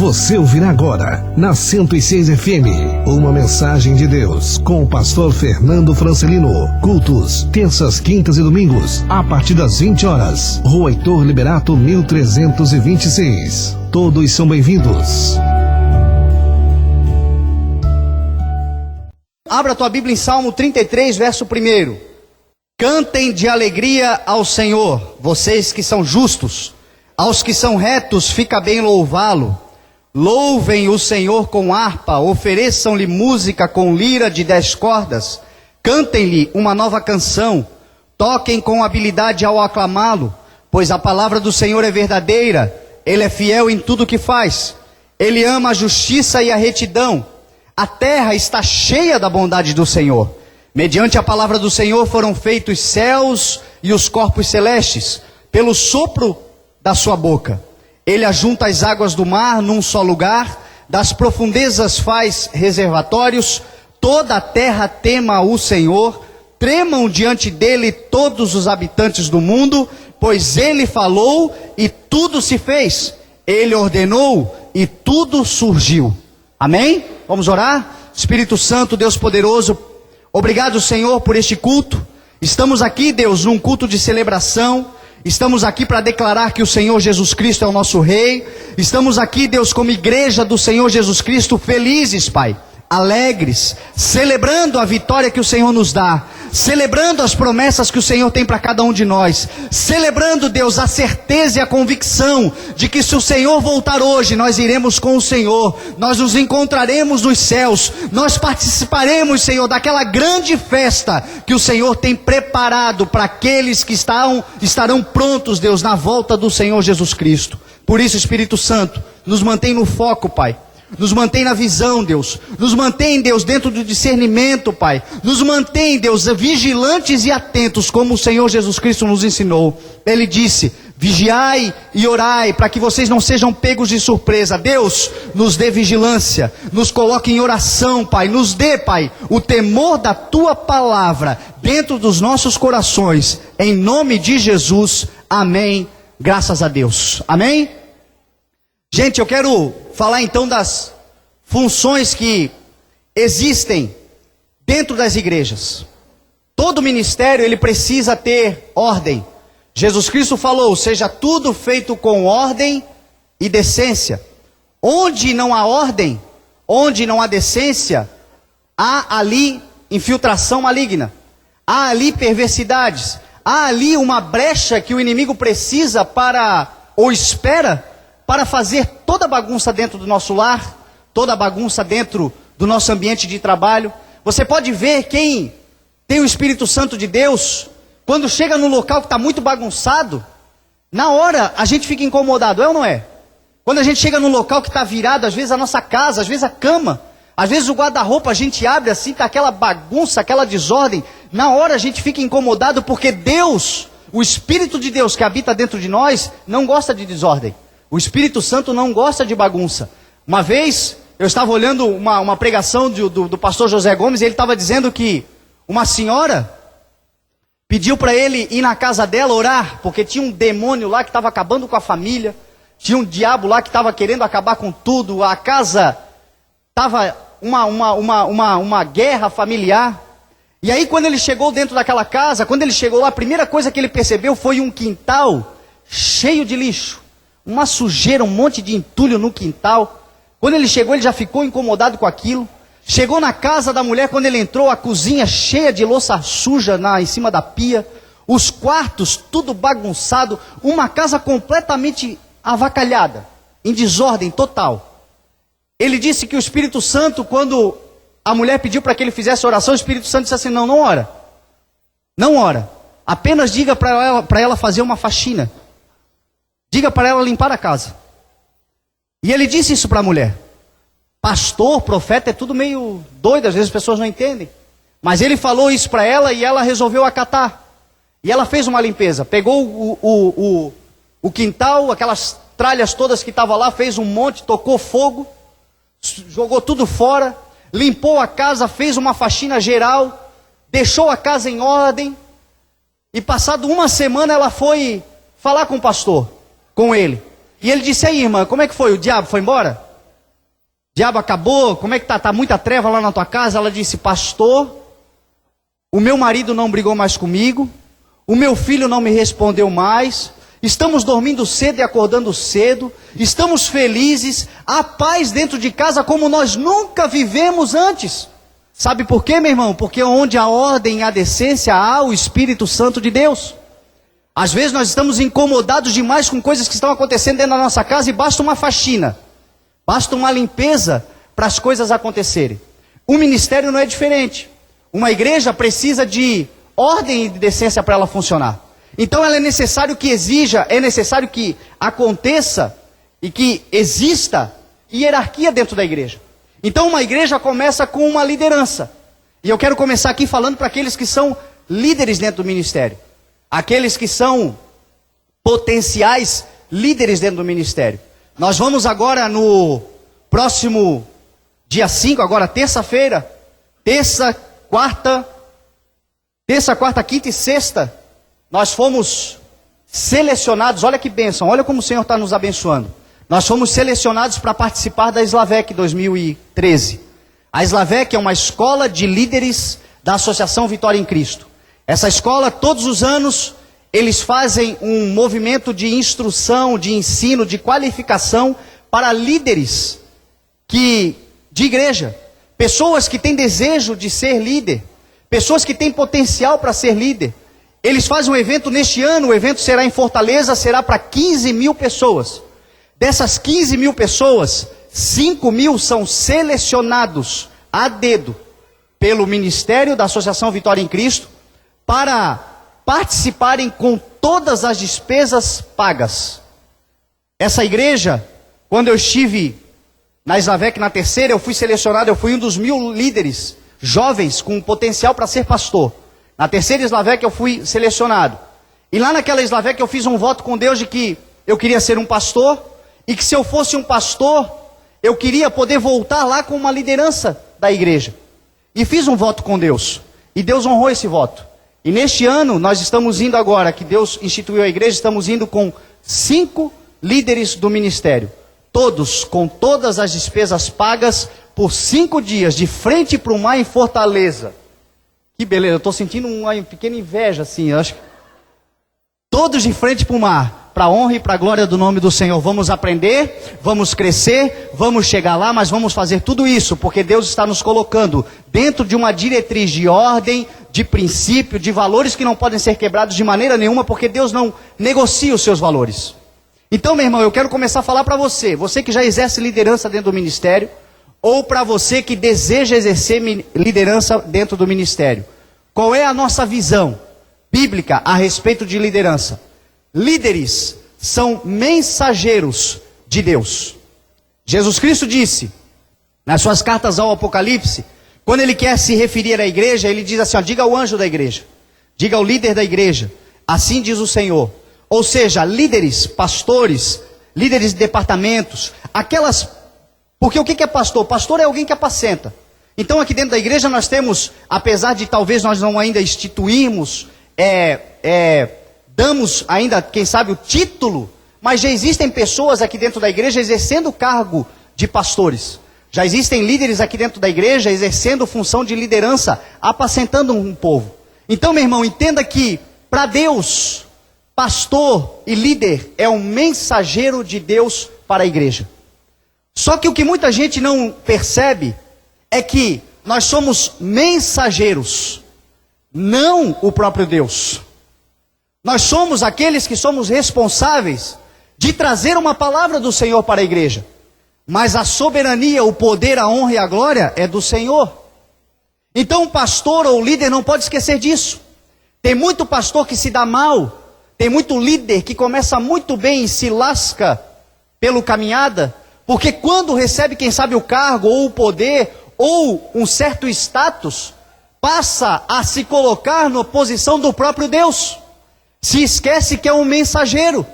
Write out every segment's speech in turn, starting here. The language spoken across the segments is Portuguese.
Você ouvirá agora, na 106 FM, uma mensagem de Deus com o pastor Fernando Francelino. Cultos, terças, quintas e domingos, a partir das 20 horas. Rua Heitor Liberato, 1326. Todos são bem-vindos. Abra a tua Bíblia em Salmo 33, verso 1. Cantem de alegria ao Senhor, vocês que são justos. Aos que são retos, fica bem louvá-lo. Louvem o Senhor com harpa, ofereçam-lhe música com lira de 10 cordas. Cantem-lhe uma nova canção, toquem com habilidade ao aclamá-lo, pois a palavra do Senhor é verdadeira, Ele é fiel em tudo o que faz. Ele ama a justiça e a retidão. A terra está cheia da bondade do Senhor. Mediante a palavra do Senhor foram feitos os céus e os corpos celestes, pelo sopro da sua boca. Ele ajunta as águas do mar num só lugar, das profundezas faz reservatórios. Toda a terra tema o Senhor, tremam diante dele todos os habitantes do mundo, pois ele falou e tudo se fez, ele ordenou e tudo surgiu. Amém? Vamos orar? Espírito Santo, Deus poderoso, obrigado, Senhor, por este culto. Estamos aqui, Deus, num culto de celebração. Estamos aqui para declarar que o Senhor Jesus Cristo é o nosso Rei. Estamos aqui, Deus, como igreja do Senhor Jesus Cristo, felizes, Pai, alegres, celebrando a vitória que o Senhor nos dá, celebrando as promessas que o Senhor tem para cada um de nós, celebrando, Deus, a certeza e a convicção de que se o Senhor voltar hoje, nós iremos com o Senhor, nós nos encontraremos nos céus, nós participaremos, Senhor, daquela grande festa que o Senhor tem preparado para aqueles que estarão prontos, Deus, na volta do Senhor Jesus Cristo. Por isso, Espírito Santo, nos mantém no foco, Pai. Nos mantém na visão, Deus. Nos mantém, Deus, dentro do discernimento, Pai. Nos mantém, Deus, vigilantes e atentos, como o Senhor Jesus Cristo nos ensinou. Ele disse: vigiai e orai, para que vocês não sejam pegos de surpresa. Deus, nos dê vigilância, nos coloque em oração, Pai. Nos dê, Pai, o temor da Tua palavra dentro dos nossos corações. Em nome de Jesus, amém. Graças a Deus. Amém? Gente, eu quero falar então das funções que existem dentro das igrejas. Todo ministério, ele precisa ter ordem. Jesus Cristo falou: seja tudo feito com ordem e decência. Onde não há ordem, onde não há decência, há ali infiltração maligna, há ali perversidades, há ali uma brecha que o inimigo precisa para, ou espera, para fazer toda a bagunça dentro do nosso lar, toda a bagunça dentro do nosso ambiente de trabalho. Você pode ver quem tem o Espírito Santo de Deus, quando chega num local que está muito bagunçado, na hora a gente fica incomodado, é ou não é? Quando a gente chega num local que está virado, às vezes a nossa casa, às vezes a cama, às vezes o guarda-roupa, a gente abre assim, está aquela bagunça, aquela desordem, na hora a gente fica incomodado, porque Deus, o Espírito de Deus que habita dentro de nós, não gosta de desordem. O Espírito Santo não gosta de bagunça. Uma vez, eu estava olhando uma pregação do pastor José Gomes, e ele estava dizendo que uma senhora pediu para ele ir na casa dela orar, porque tinha um demônio lá que estava acabando com a família, tinha um diabo lá que estava querendo acabar com tudo, a casa estava uma guerra familiar. E aí quando ele chegou dentro daquela casa, quando ele chegou lá, a primeira coisa que ele percebeu foi um quintal cheio de lixo. Uma sujeira, um monte de entulho no quintal. Quando ele chegou, ele já ficou incomodado com aquilo. Chegou na casa da mulher, quando ele entrou, a cozinha cheia de louça suja em cima da pia. Os quartos, tudo bagunçado. Uma casa completamente avacalhada, em desordem total. Ele disse que o Espírito Santo, quando a mulher pediu para que ele fizesse oração, o Espírito Santo disse assim: não ora. Não ora. Apenas diga para ela fazer uma faxina. Diga para ela limpar a casa. E ele disse isso para a mulher. Pastor, profeta, é tudo meio doido, às vezes as pessoas não entendem. Mas ele falou isso para ela e ela resolveu acatar. E ela fez uma limpeza. Pegou o quintal, aquelas tralhas todas que estavam lá, fez um monte, tocou fogo, jogou tudo fora, limpou a casa, fez uma faxina geral, deixou a casa em ordem. E passado uma semana ela foi falar com o pastor, com ele. E ele disse: aí, irmã, como é que foi? O diabo foi embora? Diabo, acabou? Como é que tá? Tá muita treva lá na tua casa? Ela disse: pastor, o meu marido não brigou mais comigo, o meu filho não me respondeu mais, estamos dormindo cedo e acordando cedo, estamos felizes, há paz dentro de casa como nós nunca vivemos antes. Sabe por quê, meu irmão? Porque onde há ordem e há decência, há o Espírito Santo de Deus. Às vezes nós estamos incomodados demais com coisas que estão acontecendo dentro da nossa casa e basta uma faxina, basta uma limpeza para as coisas acontecerem. O ministério não é diferente. Uma igreja precisa de ordem e de decência para ela funcionar. Então ela é necessário que exija, é necessário que aconteça e que exista hierarquia dentro da igreja. Então uma igreja começa com uma liderança. E eu quero começar aqui falando para aqueles que são líderes dentro do ministério. Aqueles que são potenciais líderes dentro do ministério. Nós vamos agora no próximo dia 5, agora terça-feira, terça, quarta, quinta e sexta, nós fomos selecionados, olha que bênção, olha como o Senhor está nos abençoando. Nós fomos selecionados para participar da Slavec 2013. A Slavec é uma escola de líderes da Associação Vitória em Cristo. Essa escola, todos os anos, eles fazem um movimento de instrução, de ensino, de qualificação para líderes de igreja. Pessoas que têm desejo de ser líder. Pessoas que têm potencial para ser líder. Eles fazem um evento neste ano, o evento será em Fortaleza, será para 15 mil pessoas. Dessas 15 mil pessoas, 5 mil são selecionados a dedo pelo Ministério da Associação Vitória em Cristo para participarem com todas as despesas pagas. Essa igreja, quando eu estive na Slavec na terceira, eu fui selecionado, eu fui um dos 1000 líderes jovens com potencial para ser pastor. Na terceira Slavec eu fui selecionado. E lá naquela Slavec eu fiz um voto com Deus de que eu queria ser um pastor, e que se eu fosse um pastor, eu queria poder voltar lá com uma liderança da igreja. E fiz um voto com Deus, e Deus honrou esse voto. E neste ano, nós estamos indo agora, que Deus instituiu a igreja, estamos indo com 5 líderes do ministério. Todos, com todas as despesas pagas, por 5 dias, de frente para o mar em Fortaleza. Que beleza, eu estou sentindo uma pequena inveja assim, eu acho. Todos de frente para o mar, para a honra e para a glória do nome do Senhor. Vamos aprender, vamos crescer, vamos chegar lá, mas vamos fazer tudo isso, porque Deus está nos colocando dentro de uma diretriz de ordem, de princípio, de valores que não podem ser quebrados de maneira nenhuma, porque Deus não negocia os seus valores. Então, meu irmão, eu quero começar a falar para você, você que já exerce liderança dentro do ministério, ou para você que deseja exercer liderança dentro do ministério. Qual é a nossa visão bíblica a respeito de liderança? Líderes são mensageiros de Deus. Jesus Cristo disse, nas suas cartas ao Apocalipse, quando ele quer se referir à igreja, ele diz assim, ó, diga ao anjo da igreja, diga ao líder da igreja, assim diz o Senhor. Ou seja, líderes, pastores, líderes de departamentos, porque o que é pastor? Pastor é alguém que apacenta. Então aqui dentro da igreja nós temos, apesar de talvez nós não ainda instituirmos, damos ainda, quem sabe, o título, mas já existem pessoas aqui dentro da igreja exercendo o cargo de pastores. Já existem líderes aqui dentro da igreja exercendo função de liderança, apacentando um povo. Então, meu irmão, entenda que, para Deus, pastor e líder é um mensageiro de Deus para a igreja. Só que o que muita gente não percebe é que nós somos mensageiros, não o próprio Deus. Nós somos aqueles que somos responsáveis de trazer uma palavra do Senhor para a igreja. Mas a soberania, o poder, a honra e a glória é do Senhor. Então o pastor ou o líder não pode esquecer disso. Tem muito pastor que se dá mal. Tem muito líder que começa muito bem e se lasca pelo caminhada. Porque quando recebe, quem sabe, o cargo ou o poder ou um certo status, passa a se colocar na posição do próprio Deus. Se esquece que é um mensageiro,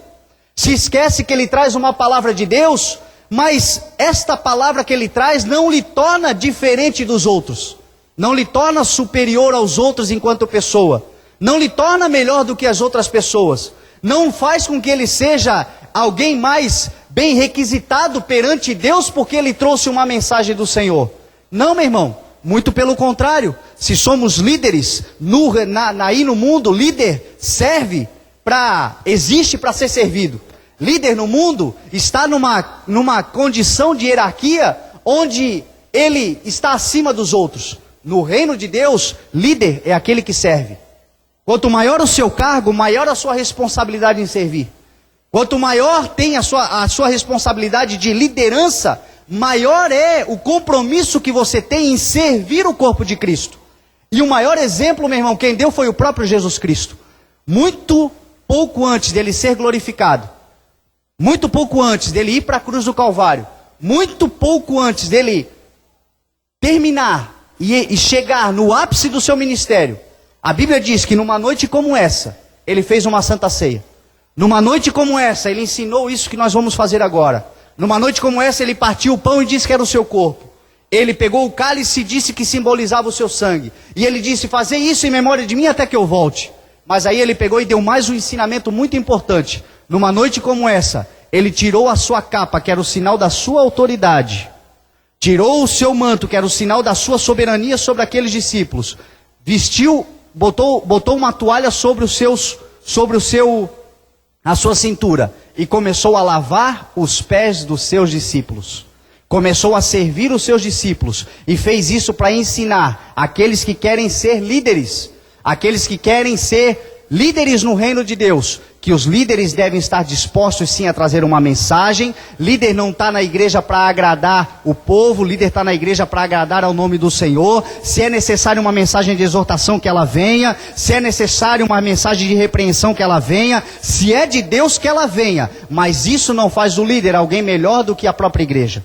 se esquece que ele traz uma palavra de Deus, mas esta palavra que ele traz não lhe torna diferente dos outros, não lhe torna superior aos outros enquanto pessoa, não lhe torna melhor do que as outras pessoas, não faz com que ele seja alguém mais bem requisitado perante Deus porque ele trouxe uma mensagem do Senhor. Não, meu irmão, muito pelo contrário. Se somos líderes aí no mundo, líder existe para ser servido. Líder no mundo está numa condição de hierarquia onde ele está acima dos outros. No reino de Deus, líder é aquele que serve. Quanto maior o seu cargo, maior a sua responsabilidade em servir. Quanto maior tem a sua responsabilidade de liderança, maior é o compromisso que você tem em servir o corpo de Cristo. E o maior exemplo, meu irmão, quem deu foi o próprio Jesus Cristo. Muito pouco antes dele ser glorificado, muito pouco antes dele ir para a cruz do Calvário, muito pouco antes dele terminar e chegar no ápice do seu ministério, a Bíblia diz que numa noite como essa, ele fez uma santa ceia. Numa noite como essa, ele ensinou isso que nós vamos fazer agora. Numa noite como essa, ele partiu o pão e disse que era o seu corpo. Ele pegou o cálice e disse que simbolizava o seu sangue. E ele disse, fazei isso em memória de mim até que eu volte. Mas aí ele pegou e deu mais um ensinamento muito importante. Numa noite como essa, ele tirou a sua capa, que era o sinal da sua autoridade. Tirou o seu manto, que era o sinal da sua soberania sobre aqueles discípulos. Vestiu, botou uma toalha sobre a sua cintura. E começou a lavar os pés dos seus discípulos. Começou a servir os seus discípulos. E fez isso para ensinar aqueles que querem ser líderes. Aqueles que querem ser líderes no reino de Deus, que os líderes devem estar dispostos sim a trazer uma mensagem. Líder não está na igreja para agradar o povo, líder está na igreja para agradar ao nome do Senhor. Se é necessário uma mensagem de exortação, que ela venha. Se é necessário uma mensagem de repreensão, que ela venha. Se é de Deus, que ela venha. Mas isso não faz do líder alguém melhor do que a própria igreja.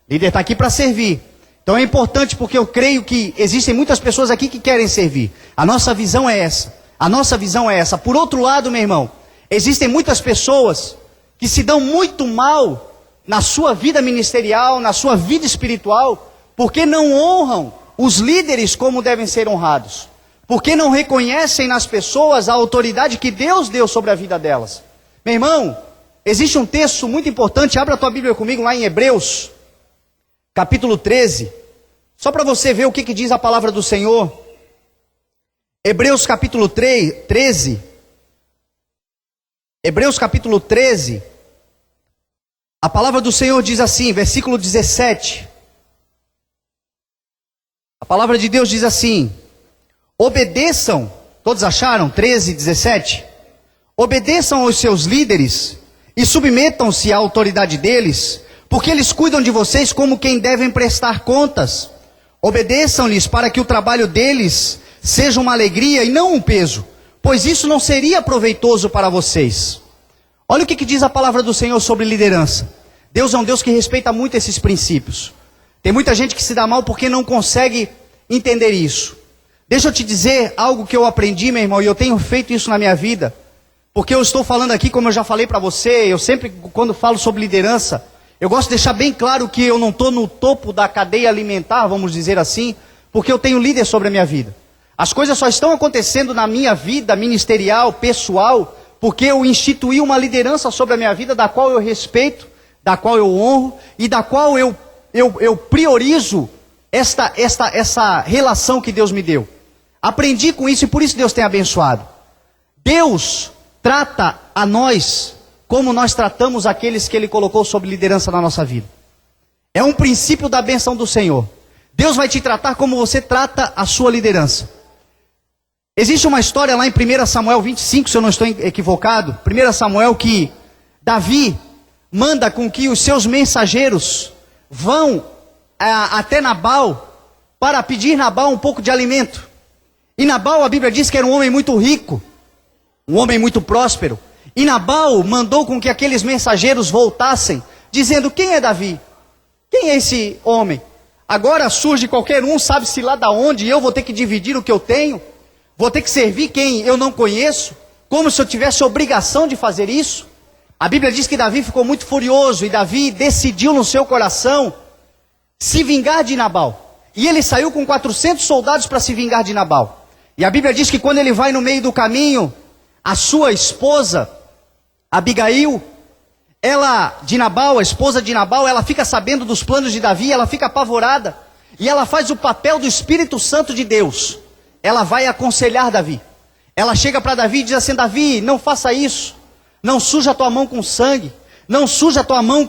Líder está aqui para servir. Então é importante porque eu creio que existem muitas pessoas aqui que querem servir. A nossa visão é essa. A nossa visão é essa. Por outro lado, meu irmão, existem muitas pessoas que se dão muito mal na sua vida ministerial, na sua vida espiritual, porque não honram os líderes como devem ser honrados. Porque não reconhecem nas pessoas a autoridade que Deus deu sobre a vida delas. Meu irmão, existe um texto muito importante, abra a tua Bíblia comigo lá em Hebreus, capítulo 13, só para você ver o que diz a palavra do Senhor. Hebreus capítulo 13, Hebreus capítulo 13, a palavra do Senhor diz assim, versículo 17, a palavra de Deus diz assim, obedeçam, todos acharam? 13, 17, obedeçam aos seus líderes e submetam-se à autoridade deles, porque eles cuidam de vocês como quem devem prestar contas. Obedeçam-lhes para que o trabalho deles seja uma alegria e não um peso, pois isso não seria proveitoso para vocês. Olha o que diz a palavra do Senhor sobre liderança. Deus é um Deus que respeita muito esses princípios. Tem muita gente que se dá mal porque não consegue entender isso. Deixa eu te dizer algo que eu aprendi, meu irmão, e eu tenho feito isso na minha vida, porque eu estou falando aqui, como eu já falei para você, eu sempre, quando falo sobre liderança, eu gosto de deixar bem claro que eu não estou no topo da cadeia alimentar, vamos dizer assim, porque eu tenho líder sobre a minha vida. As coisas só estão acontecendo na minha vida ministerial, pessoal, porque eu instituí uma liderança sobre a minha vida, da qual eu respeito, da qual eu honro e da qual eu priorizo essa relação que Deus me deu. Aprendi com isso e por isso Deus tem abençoado. Deus trata a nós como nós tratamos aqueles que Ele colocou sob liderança na nossa vida. É um princípio da bênção do Senhor. Deus vai te tratar como você trata a sua liderança. Existe uma história lá em 1 Samuel 25, se eu não estou equivocado, 1 Samuel, que Davi manda com que os seus mensageiros vão até Nabal para pedir Nabal um pouco de alimento. E Nabal, a Bíblia diz que era um homem muito rico, um homem muito próspero. E Nabal mandou com que aqueles mensageiros voltassem, dizendo, quem é Davi? Quem é esse homem? Agora surge qualquer um, sabe-se lá da onde, e eu vou ter que dividir o que eu tenho? Vou ter que servir quem eu não conheço? Como se eu tivesse obrigação de fazer isso? A Bíblia diz que Davi ficou muito furioso, e Davi decidiu no seu coração se vingar de Nabal. E ele saiu com 400 soldados para se vingar de Nabal. E a Bíblia diz que quando ele vai no meio do caminho, a sua esposa, Abigail, de Nabal, a esposa de Nabal, ela fica sabendo dos planos de Davi, ela fica apavorada, e ela faz o papel do Espírito Santo de Deus. Ela vai aconselhar Davi. Ela chega para Davi e diz assim: Davi, não faça isso, não suja a tua mão com sangue, não suja a tua mão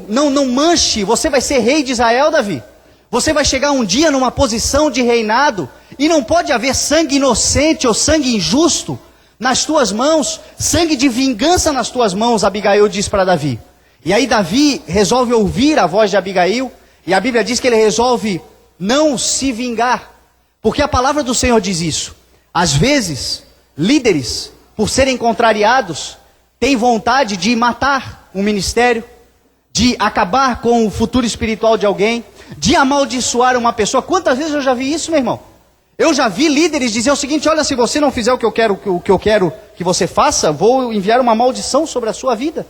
não manche, você vai ser rei de Israel, Davi. Você vai chegar um dia numa posição de reinado, e não pode haver sangue inocente ou sangue injusto nas tuas mãos, sangue de vingança nas tuas mãos, Abigail diz para Davi. E aí Davi resolve ouvir a voz de Abigail, e a Bíblia diz que ele resolve não se vingar, porque a palavra do Senhor diz isso. Às vezes, líderes, por serem contrariados, têm vontade de matar um ministério, de acabar com o futuro espiritual de alguém, de amaldiçoar uma pessoa. Quantas vezes eu já vi isso, meu irmão? Eu já vi líderes dizer o seguinte: olha, se você não fizer o que eu quero que você faça, vou enviar uma maldição sobre a sua vida.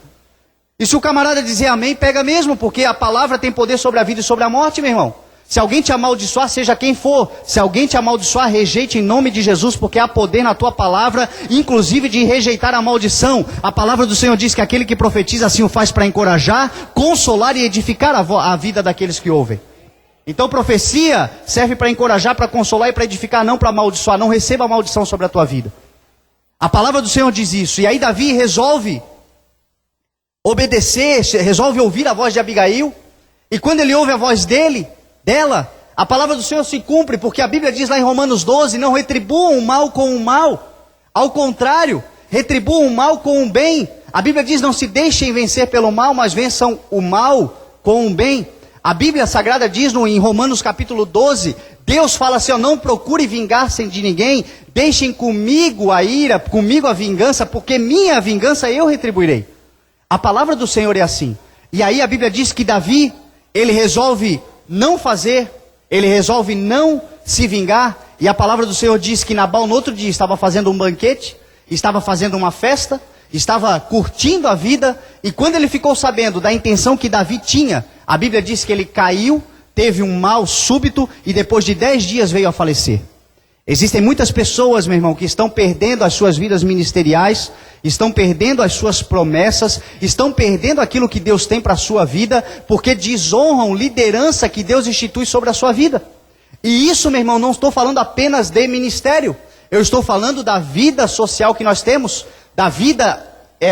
E se o camarada dizer amém, pega mesmo, porque a palavra tem poder sobre a vida e sobre a morte, meu irmão. Se alguém te amaldiçoar, seja quem for, se alguém te amaldiçoar, rejeite em nome de Jesus, porque há poder na tua palavra, inclusive de rejeitar a maldição. A palavra do Senhor diz que aquele que profetiza assim o faz para encorajar, consolar e edificar a vida daqueles que ouvem. Então profecia serve para encorajar, para consolar e para edificar, não para amaldiçoar. Não receba a maldição sobre a tua vida. A palavra do Senhor diz isso. E aí Davi resolve obedecer, resolve ouvir a voz de Abigail. E quando ele ouve a voz dela, a palavra do Senhor se cumpre, porque a Bíblia diz lá em Romanos 12, não retribuam o mal com o mal. Ao contrário, retribuam o mal com o bem. A Bíblia diz: não se deixem vencer pelo mal, mas vençam o mal com o bem. A Bíblia Sagrada diz em Romanos capítulo 12, Deus fala assim: ó, não procure vingar-se de ninguém, deixem comigo a ira, comigo a vingança, porque minha vingança eu retribuirei. A palavra do Senhor é assim. E aí a Bíblia diz que Davi, ele resolve não fazer, ele resolve não se vingar, e a palavra do Senhor diz que Nabal no outro dia estava fazendo um banquete, estava fazendo uma festa, estava curtindo a vida, e quando ele ficou sabendo da intenção que Davi tinha, a Bíblia diz que ele caiu, teve um mal súbito, e depois de 10 dias veio a falecer. Existem muitas pessoas, meu irmão, que estão perdendo as suas vidas ministeriais, estão perdendo as suas promessas, estão perdendo aquilo que Deus tem para a sua vida, porque desonram liderança que Deus institui sobre a sua vida. E isso, meu irmão, não estou falando apenas de ministério, eu estou falando da vida social que nós temos, da vida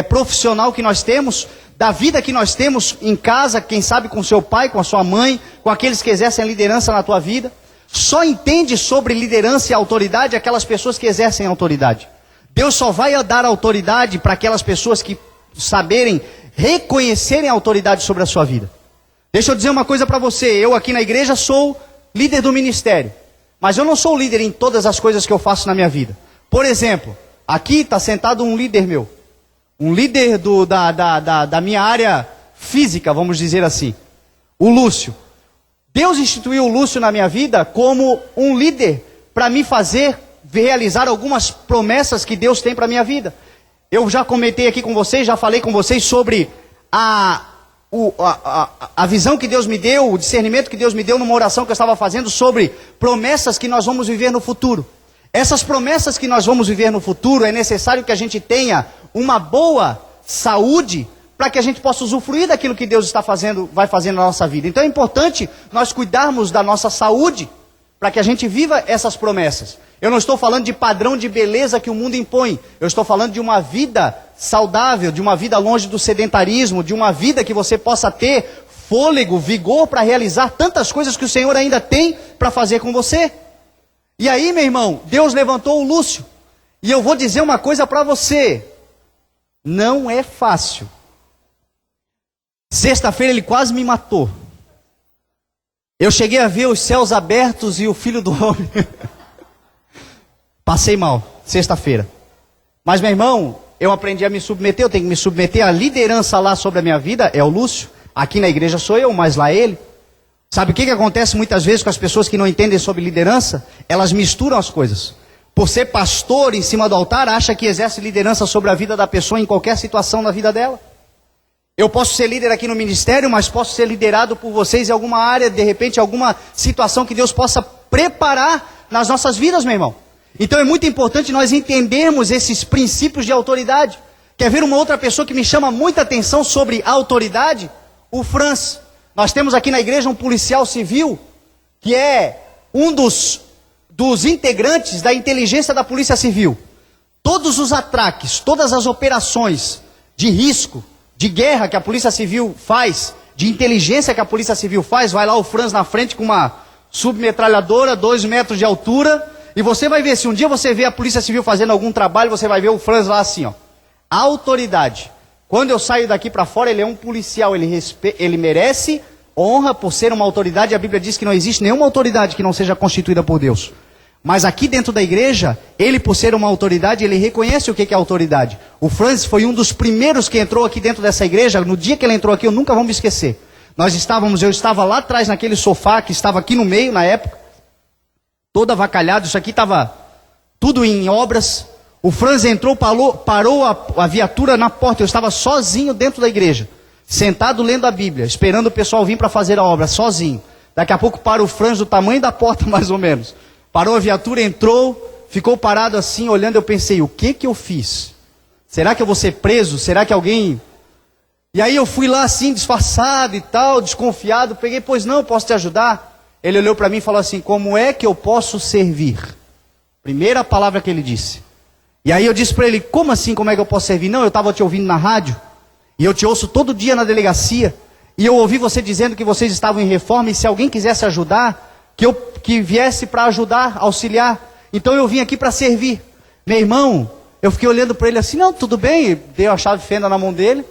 profissional que nós temos, da vida que nós temos em casa, quem sabe com seu pai, com a sua mãe, com aqueles que exercem liderança na tua vida. Só entende sobre liderança e autoridade aquelas pessoas que exercem autoridade. Deus só vai dar autoridade para aquelas pessoas que saberem reconhecerem a autoridade sobre a sua vida. Deixa eu dizer uma coisa para você, eu aqui na igreja sou líder do ministério, mas eu não sou líder em todas as coisas que eu faço na minha vida. Por exemplo, aqui está sentado um líder meu, um líder da minha área física, vamos dizer assim, o Lúcio. Deus instituiu o Lúcio na minha vida como um líder para me fazer realizar algumas promessas que Deus tem para a minha vida. Eu já comentei aqui com vocês, já falei com vocês sobre a visão que Deus me deu, o discernimento que Deus me deu numa oração que eu estava fazendo sobre promessas que nós vamos viver no futuro. Essas promessas que nós vamos viver no futuro, é necessário que a gente tenha uma boa saúde, para que a gente possa usufruir daquilo que Deus vai fazendo na nossa vida. Então é importante nós cuidarmos da nossa saúde, para que a gente viva essas promessas. Eu não estou falando de padrão de beleza que o mundo impõe, eu estou falando de uma vida saudável, de uma vida longe do sedentarismo, de uma vida que você possa ter fôlego, vigor para realizar tantas coisas que o Senhor ainda tem para fazer com você. E aí, meu irmão, Deus levantou o Lúcio, e eu vou dizer uma coisa para você, não é fácil. Sexta-feira ele quase me matou. Eu cheguei a ver os céus abertos e o Filho do Homem. Passei mal, sexta-feira. Mas, meu irmão, eu aprendi a me submeter, eu tenho que me submeter. A liderança lá sobre a minha vida é o Lúcio. Aqui na igreja sou eu, mas lá ele. Sabe o que acontece muitas vezes com as pessoas que não entendem sobre liderança? Elas misturam as coisas. Por ser pastor em cima do altar, acha que exerce liderança sobre a vida da pessoa em qualquer situação da vida dela. Eu posso ser líder aqui no ministério, mas posso ser liderado por vocês em alguma área, de repente, alguma situação que Deus possa preparar nas nossas vidas, meu irmão. Então é muito importante nós entendermos esses princípios de autoridade, Quer ver uma outra pessoa que me chama muita atenção sobre a autoridade? O Franz. Nós temos aqui na igreja um policial civil, que é um dos integrantes da inteligência da Polícia Civil. Todos os atraques, todas as operações de risco, de guerra que a Polícia Civil faz, de inteligência que a Polícia Civil faz, vai lá o Franz na frente com uma submetralhadora, 2 metros de altura, e você vai ver, se um dia você vê a Polícia Civil fazendo algum trabalho, você vai ver o Franz lá assim, ó. A autoridade. Quando eu saio daqui para fora, ele é um policial, ele merece honra por ser uma autoridade. A Bíblia diz que não existe nenhuma autoridade que não seja constituída por Deus. Mas aqui dentro da igreja, ele por ser uma autoridade, ele reconhece o que é autoridade. O Franz foi um dos primeiros que entrou aqui dentro dessa igreja. No dia que ele entrou aqui, eu nunca vou me esquecer. Eu estava lá atrás naquele sofá que estava aqui no meio na época, todo avacalhado, isso aqui estava tudo em obras. O Franz entrou, parou a viatura na porta, eu estava sozinho dentro da igreja, sentado lendo a Bíblia, esperando o pessoal vir para fazer a obra, sozinho. Daqui a pouco para o Franz do tamanho da porta mais ou menos. Parou a viatura, entrou, ficou parado assim, olhando, eu pensei, o que eu fiz? Será que eu vou ser preso? Será que alguém... E aí eu fui lá assim, disfarçado e tal, desconfiado, peguei, pois não, posso te ajudar? Ele olhou para mim e falou assim, como é que eu posso servir? Primeira palavra que ele disse. E aí eu disse para ele, como assim, como é que eu posso servir? Não, eu estava te ouvindo na rádio, e eu te ouço todo dia na delegacia, e eu ouvi você dizendo que vocês estavam em reforma, e se alguém quisesse ajudar, que viesse para ajudar, auxiliar. Então eu vim aqui para servir. Meu irmão, eu fiquei olhando para ele assim, não, tudo bem, dei a chave de fenda na mão dele.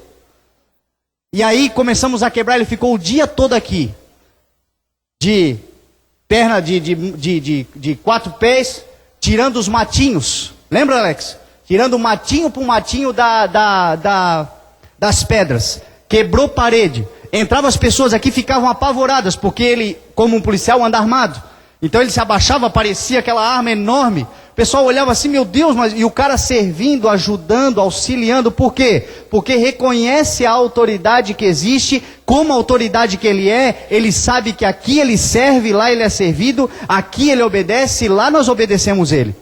E aí começamos a quebrar, ele ficou o dia todo aqui, de perna de 4 pés, tirando os matinhos. Lembra, Alex? Tirando um matinho por matinho das pedras. Quebrou parede. Entravam as pessoas aqui, ficavam apavoradas, porque ele, como um policial, anda armado. Então ele se abaixava, aparecia aquela arma enorme. O pessoal olhava assim, meu Deus, e o cara servindo, ajudando, auxiliando. Por quê? Porque reconhece a autoridade que existe, como a autoridade que ele sabe que aqui ele serve, lá ele é servido, aqui ele obedece, lá nós obedecemos ele.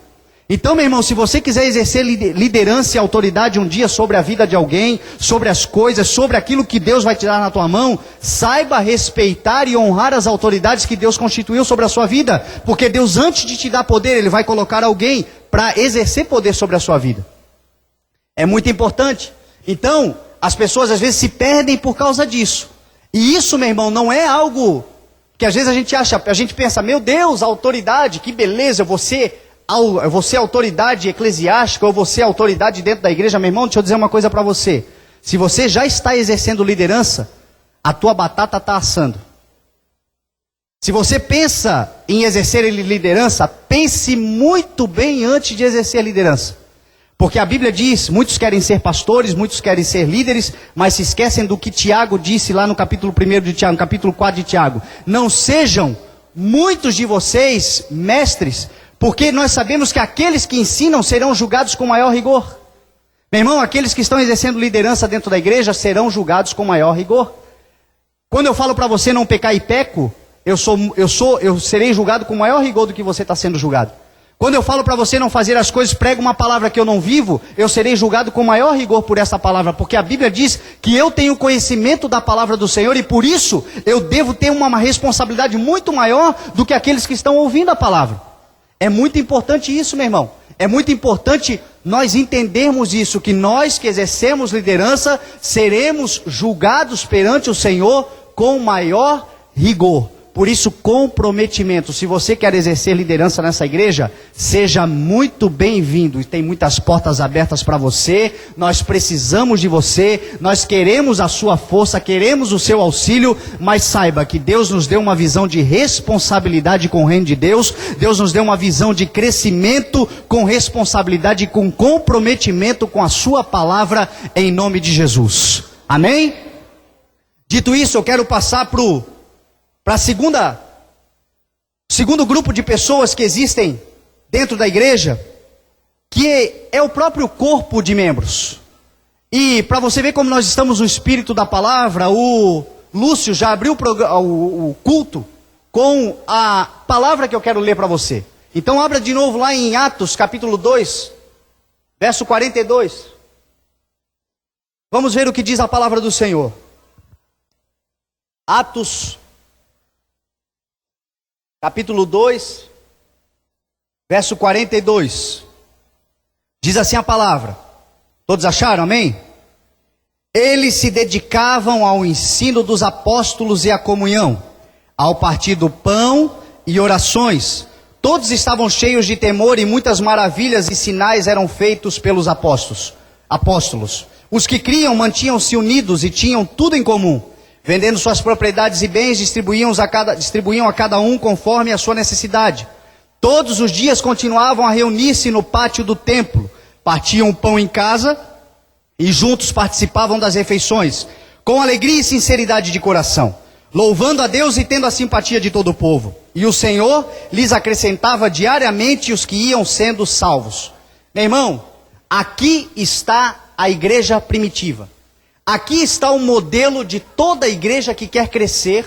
Então, meu irmão, se você quiser exercer liderança e autoridade um dia sobre a vida de alguém, sobre as coisas, sobre aquilo que Deus vai tirar na tua mão, saiba respeitar e honrar as autoridades que Deus constituiu sobre a sua vida. Porque Deus, antes de te dar poder, Ele vai colocar alguém para exercer poder sobre a sua vida. É muito importante. Então, as pessoas às vezes se perdem por causa disso. E isso, meu irmão, não é algo que às vezes a gente pensa, meu Deus, a autoridade, que beleza, eu vou ser autoridade eclesiástica, ou você autoridade dentro da igreja. Meu irmão, deixa eu dizer uma coisa para você. Se você já está exercendo liderança, a tua batata está assando. Se você pensa em exercer liderança, pense muito bem antes de exercer liderança. Porque a Bíblia diz, muitos querem ser pastores, muitos querem ser líderes, mas se esquecem do que Tiago disse lá no capítulo 1 de Tiago, no capítulo 4 de Tiago. Não sejam muitos de vocês mestres, porque nós sabemos que aqueles que ensinam serão julgados com maior rigor. Meu irmão, aqueles que estão exercendo liderança dentro da igreja serão julgados com maior rigor. Quando eu falo para você não pecar e peco, eu serei julgado com maior rigor do que você está sendo julgado. Quando eu falo para você não fazer as coisas, prego uma palavra que eu não vivo, eu serei julgado com maior rigor por essa palavra, porque a Bíblia diz que eu tenho conhecimento da palavra do Senhor, e por isso eu devo ter uma responsabilidade muito maior do que aqueles que estão ouvindo a palavra. É muito importante isso, meu irmão. É muito importante nós entendermos isso, que nós que exercemos liderança, seremos julgados perante o Senhor com maior rigor. Por isso, comprometimento. Se você quer exercer liderança nessa igreja, seja muito bem-vindo. Tem muitas portas abertas para você. Nós precisamos de você. Nós queremos a sua força, queremos o seu auxílio. Mas saiba que Deus nos deu uma visão de responsabilidade com o reino de Deus. Deus nos deu uma visão de crescimento com responsabilidade e com comprometimento com a sua palavra, em nome de Jesus. Amém? Dito isso, eu quero passar para segundo grupo de pessoas que existem dentro da igreja, que é o próprio corpo de membros. E para você ver como nós estamos no espírito da palavra, o Lúcio já abriu o culto com a palavra que eu quero ler para você. Então abra de novo lá em Atos capítulo 2, verso 42. Vamos ver o que diz a palavra do Senhor. Atos, capítulo 2, verso 42. Diz assim a palavra. Todos acharam, amém? Eles se dedicavam ao ensino dos apóstolos e à comunhão, ao partir do pão e orações. Todos estavam cheios de temor e muitas maravilhas e sinais eram feitos pelos apóstolos. Os que criam mantinham-se unidos e tinham tudo em comum. Vendendo suas propriedades e bens, distribuíam a cada um conforme a sua necessidade. Todos os dias continuavam a reunir-se no pátio do templo. Partiam o pão em casa e juntos participavam das refeições, com alegria e sinceridade de coração, louvando a Deus e tendo a simpatia de todo o povo. E o Senhor lhes acrescentava diariamente os que iam sendo salvos. Meu irmão, aqui está a igreja primitiva. Aqui está o modelo de toda igreja que quer crescer,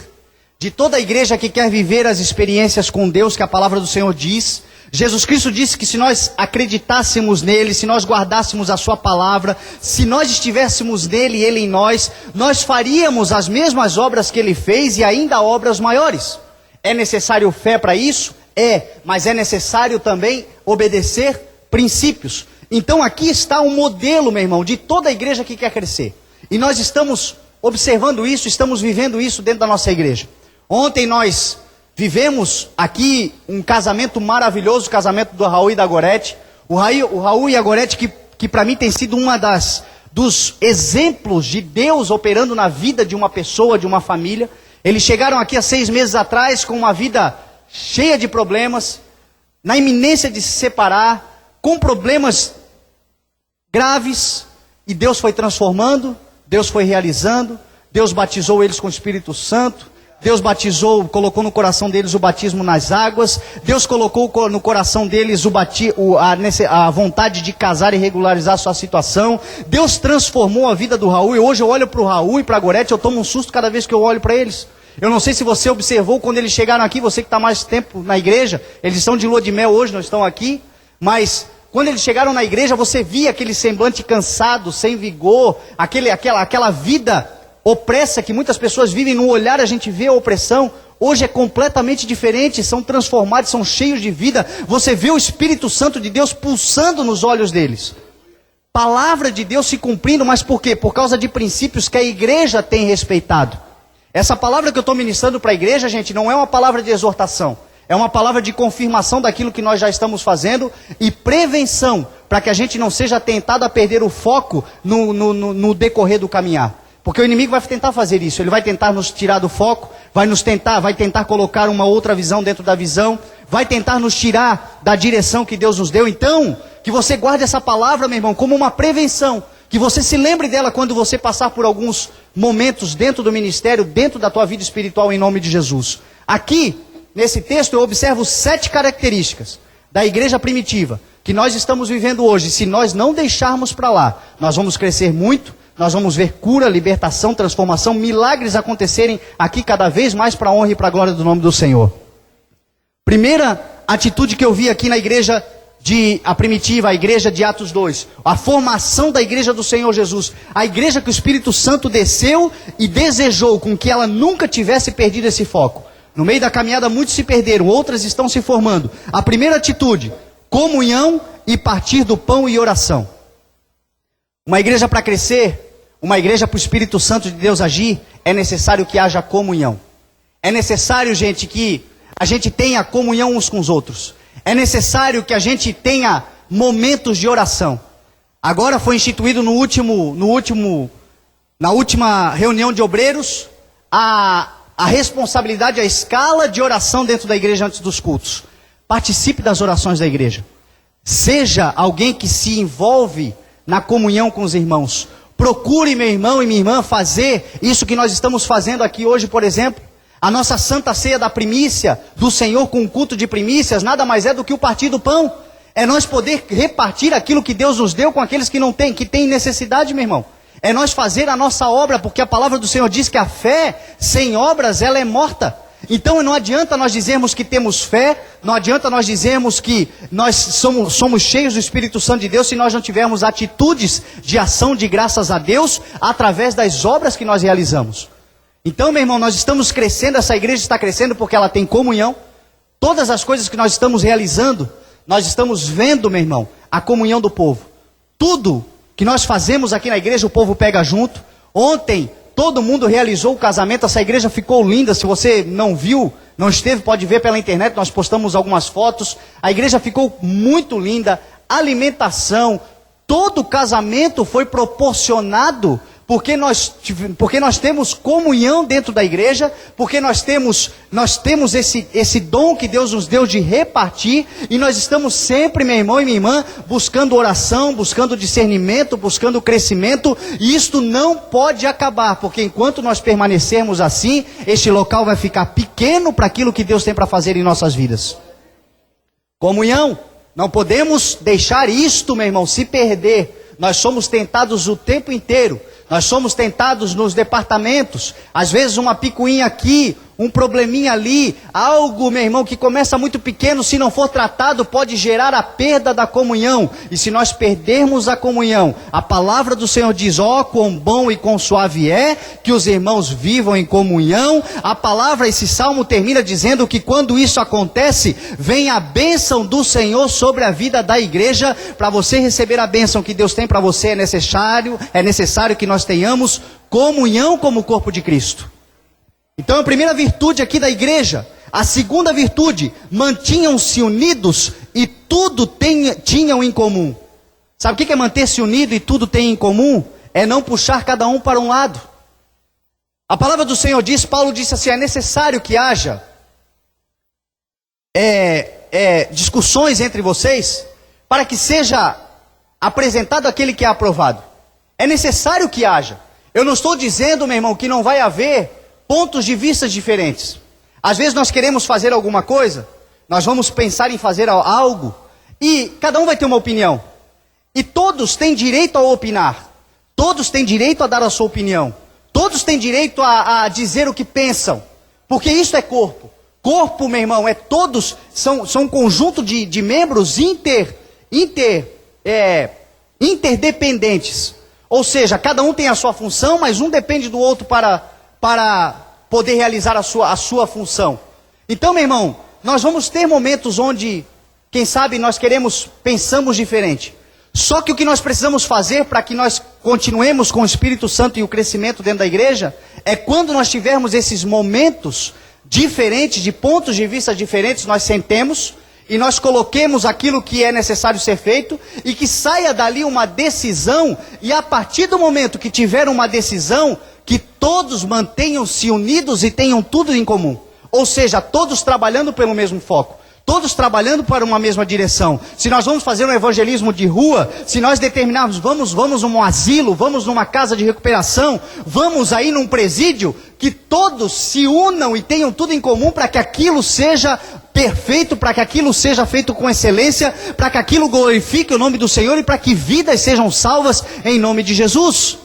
de toda igreja que quer viver as experiências com Deus que a palavra do Senhor diz. Jesus Cristo disse que se nós acreditássemos nele, se nós guardássemos a sua palavra, se nós estivéssemos nele e ele em nós, nós faríamos as mesmas obras que ele fez e ainda obras maiores. É necessário fé para isso? Mas é necessário também obedecer princípios. Então aqui está um modelo, meu irmão, de toda a igreja que quer crescer. E nós estamos observando isso, estamos vivendo isso dentro da nossa igreja. Ontem nós vivemos aqui um casamento maravilhoso, o casamento do Raul e da Gorete. O Raul e a Gorete que para mim tem sido dos exemplos de Deus operando na vida de uma pessoa, de uma família. Eles chegaram aqui há 6 meses atrás com uma vida cheia de problemas, na iminência de se separar, com problemas graves, e Deus foi transformando, Deus foi realizando, Deus batizou eles com o Espírito Santo, Deus colocou no coração deles o batismo nas águas, Deus colocou no coração deles a vontade de casar e regularizar a sua situação, Deus transformou a vida do Raul, e hoje eu olho para o Raul e para a Gorete, eu tomo um susto cada vez que eu olho para eles. Eu não sei se você observou quando eles chegaram aqui, você que está mais tempo na igreja, eles estão de lua de mel hoje, não estão aqui, mas quando eles chegaram na igreja, você via aquele semblante cansado, sem vigor, aquela vida opressa que muitas pessoas vivem. No olhar a gente vê a opressão. Hoje é completamente diferente, são transformados, são cheios de vida. Você vê o Espírito Santo de Deus pulsando nos olhos deles. Palavra de Deus se cumprindo, mas por quê? Por causa de princípios que a igreja tem respeitado. Essa palavra que eu estou ministrando para a igreja, gente, não é uma palavra de exortação. É uma palavra de confirmação daquilo que nós já estamos fazendo e prevenção, para que a gente não seja tentado a perder o foco no decorrer do caminhar. Porque o inimigo vai tentar fazer isso, ele vai tentar nos tirar do foco, vai tentar colocar uma outra visão dentro da visão, vai tentar nos tirar da direção que Deus nos deu. Então, que você guarde essa palavra, meu irmão, como uma prevenção, que você se lembre dela quando você passar por alguns momentos dentro do ministério, dentro da tua vida espiritual, em nome de Jesus. Aqui, nesse texto eu observo 7 características da igreja primitiva, que nós estamos vivendo hoje. Se nós não deixarmos para lá, nós vamos crescer muito, nós vamos ver cura, libertação, transformação, milagres acontecerem aqui cada vez mais para a honra e para a glória do nome do Senhor. Primeira atitude que eu vi aqui na igreja a primitiva, a igreja de Atos 2, a formação da igreja do Senhor Jesus, a igreja que o Espírito Santo desceu e desejou com que ela nunca tivesse perdido esse foco. No meio da caminhada muitos se perderam, outras estão se formando. A primeira atitude, comunhão e partir do pão e oração. Uma igreja para crescer, uma igreja para o Espírito Santo de Deus agir, é necessário que haja comunhão. É necessário, gente, que a gente tenha comunhão uns com os outros. É necessário que a gente tenha momentos de oração. Agora foi instituído na última reunião de obreiros, a responsabilidade, a escala de oração dentro da igreja antes dos cultos. Participe das orações da igreja. Seja alguém que se envolve na comunhão com os irmãos. Procure, meu irmão e minha irmã, fazer isso que nós estamos fazendo aqui hoje, por exemplo. A nossa santa ceia da primícia do Senhor com o culto de primícias nada mais é do que o partir do pão. É nós poder repartir aquilo que Deus nos deu com aqueles que não têm, que têm necessidade, meu irmão. É nós fazer a nossa obra, porque a palavra do Senhor diz que a fé sem obras ela é morta. Então não adianta nós dizermos que temos fé, não adianta nós dizermos que nós somos cheios do Espírito Santo de Deus, se nós não tivermos atitudes de ação de graças a Deus, através das obras que nós realizamos. Então, meu irmão, nós estamos crescendo, essa igreja está crescendo porque ela tem comunhão. Todas as coisas que nós estamos realizando, nós estamos vendo, meu irmão, a comunhão do povo. Tudo que nós fazemos aqui na igreja, o povo pega junto. Ontem, todo mundo realizou o casamento, essa igreja ficou linda. Se você não viu, não esteve, pode ver pela internet, nós postamos algumas fotos. A igreja ficou muito linda, alimentação, todo o casamento foi proporcionado porque nós temos comunhão dentro da igreja, porque nós temos esse dom que Deus nos deu de repartir, e nós estamos sempre, meu irmão e minha irmã, buscando oração, buscando discernimento, buscando crescimento, e isto não pode acabar, porque enquanto nós permanecermos assim, este local vai ficar pequeno para aquilo que Deus tem para fazer em nossas vidas. Comunhão, não podemos deixar isto, meu irmão, se perder. Nós somos tentados o tempo inteiro. Nós somos tentados nos departamentos, às vezes uma picuinha aqui, um probleminha ali, algo, meu irmão, que começa muito pequeno, se não for tratado, pode gerar a perda da comunhão. E se nós perdermos a comunhão, a palavra do Senhor diz, ó, quão bom e quão suave é que os irmãos vivam em comunhão. A palavra, esse salmo termina dizendo que quando isso acontece, vem a bênção do Senhor sobre a vida da igreja. Para você receber a bênção que Deus tem para você, é necessário que nós tenhamos comunhão como corpo de Cristo. Então a primeira virtude aqui da igreja. A segunda virtude, mantinham-se unidos e tudo tinham em comum. Sabe o que é manter-se unido e tudo tem em comum? É não puxar cada um para um lado. A palavra do Senhor diz, Paulo disse assim, é necessário que haja discussões entre vocês, para que seja apresentado aquele que é aprovado. É necessário que haja. Eu não estou dizendo, meu irmão, que não vai haver pontos de vista diferentes. Às vezes nós queremos fazer alguma coisa, nós vamos pensar em fazer algo, e cada um vai ter uma opinião. E todos têm direito a opinar. Todos têm direito a dar a sua opinião. Todos têm direito a dizer o que pensam. Porque isso é corpo. Corpo, meu irmão, são um conjunto de membros interdependentes. Ou seja, cada um tem a sua função, mas um depende do outro para poder realizar a sua função. Então, meu irmão, nós vamos ter momentos onde, quem sabe, nós pensamos diferente. Só que o que nós precisamos fazer para que nós continuemos com o Espírito Santo e o crescimento dentro da igreja, é quando nós tivermos esses momentos diferentes, de pontos de vista diferentes, nós sentemos e nós coloquemos aquilo que é necessário ser feito, e que saia dali uma decisão, e a partir do momento que tiver uma decisão, que todos mantenham-se unidos e tenham tudo em comum. Ou seja, todos trabalhando pelo mesmo foco, todos trabalhando para uma mesma direção. Se nós vamos fazer um evangelismo de rua, se nós determinarmos, vamos num asilo, vamos numa casa de recuperação, vamos aí num presídio, que todos se unam e tenham tudo em comum para que aquilo seja perfeito, para que aquilo seja feito com excelência, para que aquilo glorifique o nome do Senhor e para que vidas sejam salvas em nome de Jesus.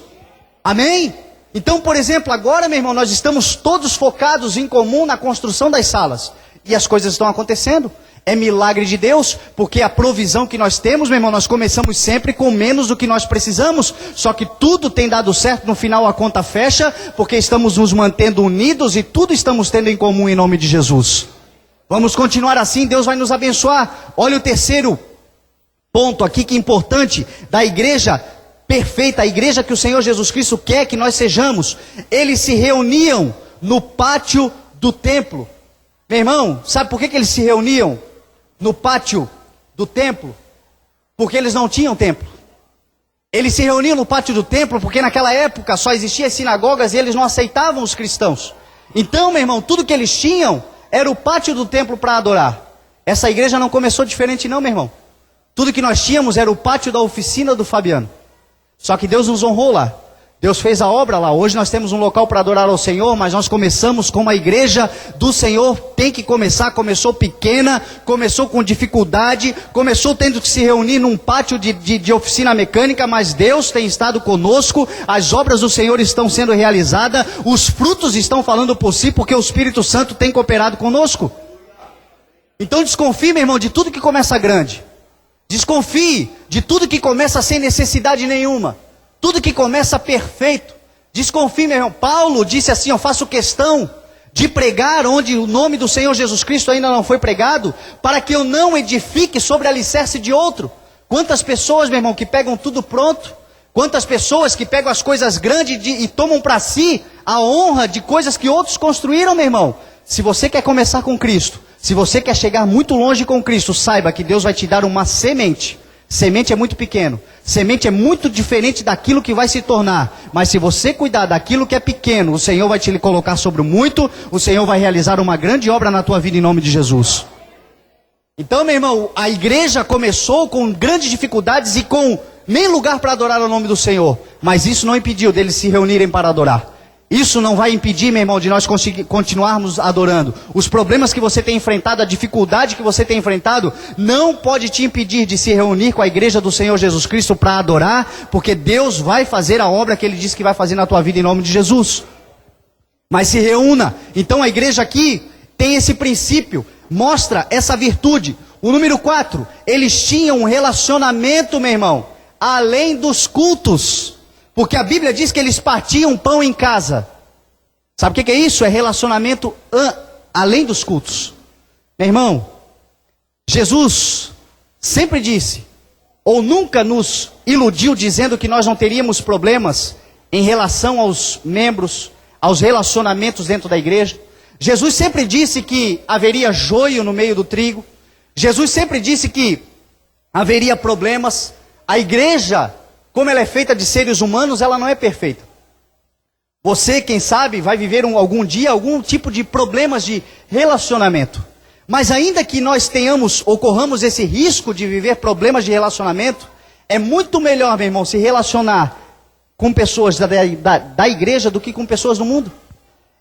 Amém? Então, por exemplo, agora, meu irmão, nós estamos todos focados em comum na construção das salas. E as coisas estão acontecendo. É milagre de Deus, porque a provisão que nós temos, meu irmão, nós começamos sempre com menos do que nós precisamos. Só que tudo tem dado certo, no final a conta fecha, porque estamos nos mantendo unidos e tudo estamos tendo em comum em nome de Jesus. Vamos continuar assim, Deus vai nos abençoar. Olha o terceiro ponto aqui que é importante, da igreja perfeita, a igreja que o Senhor Jesus Cristo quer que nós sejamos. Eles se reuniam no pátio do templo. Meu irmão, sabe por que eles se reuniam no pátio do templo? Porque eles não tinham templo. Eles se reuniam no pátio do templo porque naquela época só existiam sinagogas e eles não aceitavam os cristãos. Então, meu irmão, tudo que eles tinham era o pátio do templo para adorar. Essa igreja não começou diferente não, meu irmão. Tudo que nós tínhamos era o pátio da oficina do Fabiano. Só que Deus nos honrou lá. Deus fez a obra lá. Hoje nós temos um local para adorar ao Senhor, mas nós começamos como a igreja do Senhor tem que começar. Começou pequena, começou com dificuldade, começou tendo que se reunir num pátio de oficina mecânica, mas Deus tem estado conosco, as obras do Senhor estão sendo realizadas, os frutos estão falando por si, porque o Espírito Santo tem cooperado conosco. Então desconfie, meu irmão, de tudo que começa grande. Desconfie de tudo que começa sem necessidade nenhuma. Tudo que começa perfeito. Desconfie, meu irmão. Paulo disse assim: eu faço questão de pregar onde o nome do Senhor Jesus Cristo ainda não foi pregado, para que eu não edifique sobre alicerce de outro. Quantas pessoas, meu irmão, que pegam tudo pronto, quantas pessoas que pegam as coisas grandes e tomam para si a honra de coisas que outros construíram, meu irmão. Se você quer começar com Cristo, se você quer chegar muito longe com Cristo, saiba que Deus vai te dar uma semente. Semente é muito pequeno, semente é muito diferente daquilo que vai se tornar, mas se você cuidar daquilo que é pequeno, o Senhor vai te colocar sobre o muito, o Senhor vai realizar uma grande obra na tua vida em nome de Jesus. Então, meu irmão, a igreja começou com grandes dificuldades e com nem lugar para adorar o nome do Senhor, mas isso não impediu deles se reunirem para adorar. Isso não vai impedir, meu irmão, de nós continuarmos adorando. Os problemas que você tem enfrentado, a dificuldade que você tem enfrentado, não pode te impedir de se reunir com a igreja do Senhor Jesus Cristo para adorar, porque Deus vai fazer a obra que Ele disse que vai fazer na tua vida em nome de Jesus. Mas se reúna. Então a igreja aqui tem esse princípio, mostra essa virtude. O número 4, eles tinham um relacionamento, meu irmão, além dos cultos. Porque a Bíblia diz que eles partiam pão em casa. Sabe o que é isso? É relacionamento além dos cultos. Meu irmão, Jesus sempre disse, ou nunca nos iludiu dizendo que nós não teríamos problemas em relação aos membros, aos relacionamentos dentro da igreja. Jesus sempre disse que haveria joio no meio do trigo. Jesus sempre disse que haveria problemas. A igreja, como ela é feita de seres humanos, ela não é perfeita. Você, quem sabe, vai viver algum dia algum tipo de problemas de relacionamento. Mas ainda que nós corramos esse risco de viver problemas de relacionamento, é muito melhor, meu irmão, se relacionar com pessoas da igreja do que com pessoas do mundo.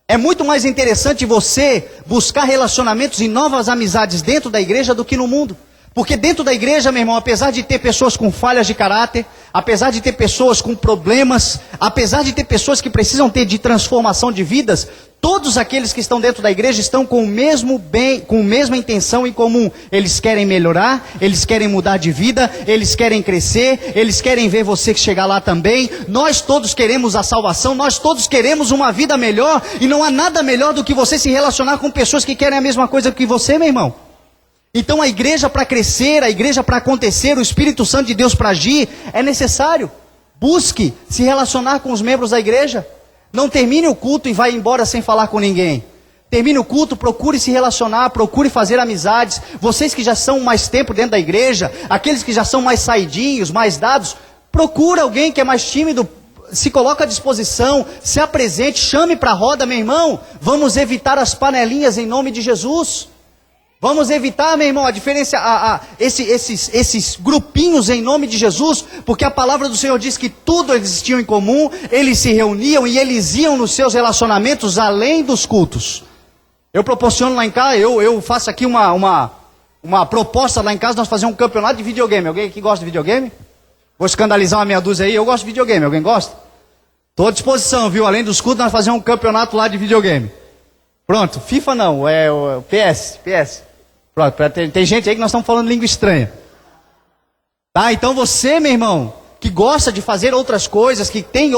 É muito mais interessante você buscar relacionamentos e novas amizades dentro da igreja do que no mundo. Porque dentro da igreja, meu irmão, apesar de ter pessoas com falhas de caráter, apesar de ter pessoas com problemas, apesar de ter pessoas que precisam ter de transformação de vidas, todos aqueles que estão dentro da igreja estão com o mesmo bem, com a mesma intenção em comum. Eles querem melhorar, eles querem mudar de vida, eles querem crescer, eles querem ver você chegar lá também. Nós todos queremos a salvação, nós todos queremos uma vida melhor, e não há nada melhor do que você se relacionar com pessoas que querem a mesma coisa que você, meu irmão. Então a igreja para crescer, a igreja para acontecer, o Espírito Santo de Deus para agir, é necessário. Busque se relacionar com os membros da igreja. Não termine o culto e vá embora sem falar com ninguém. Termine o culto, procure se relacionar, procure fazer amizades. Vocês que já são mais tempo dentro da igreja, aqueles que já são mais saidinhos, mais dados, procure alguém que é mais tímido, se coloque à disposição, se apresente, chame para a roda, meu irmão. Vamos evitar as panelinhas em nome de Jesus. Vamos evitar, meu irmão, a diferença, esses grupinhos em nome de Jesus, porque a palavra do Senhor diz que tudo eles tinham em comum, eles se reuniam e eles iam nos seus relacionamentos além dos cultos. Eu proporciono lá em casa, eu faço aqui uma proposta lá em casa, nós fazemos um campeonato de videogame. Alguém aqui gosta de videogame? Vou escandalizar uma meia dúzia aí, eu gosto de videogame, alguém gosta? Estou à disposição, viu? Além dos cultos, nós fazemos um campeonato lá de videogame. Pronto, FIFA não, é o PS. Pronto, tem gente aí que nós estamos falando língua estranha. Tá, então você, meu irmão, que gosta de fazer outras coisas, que tem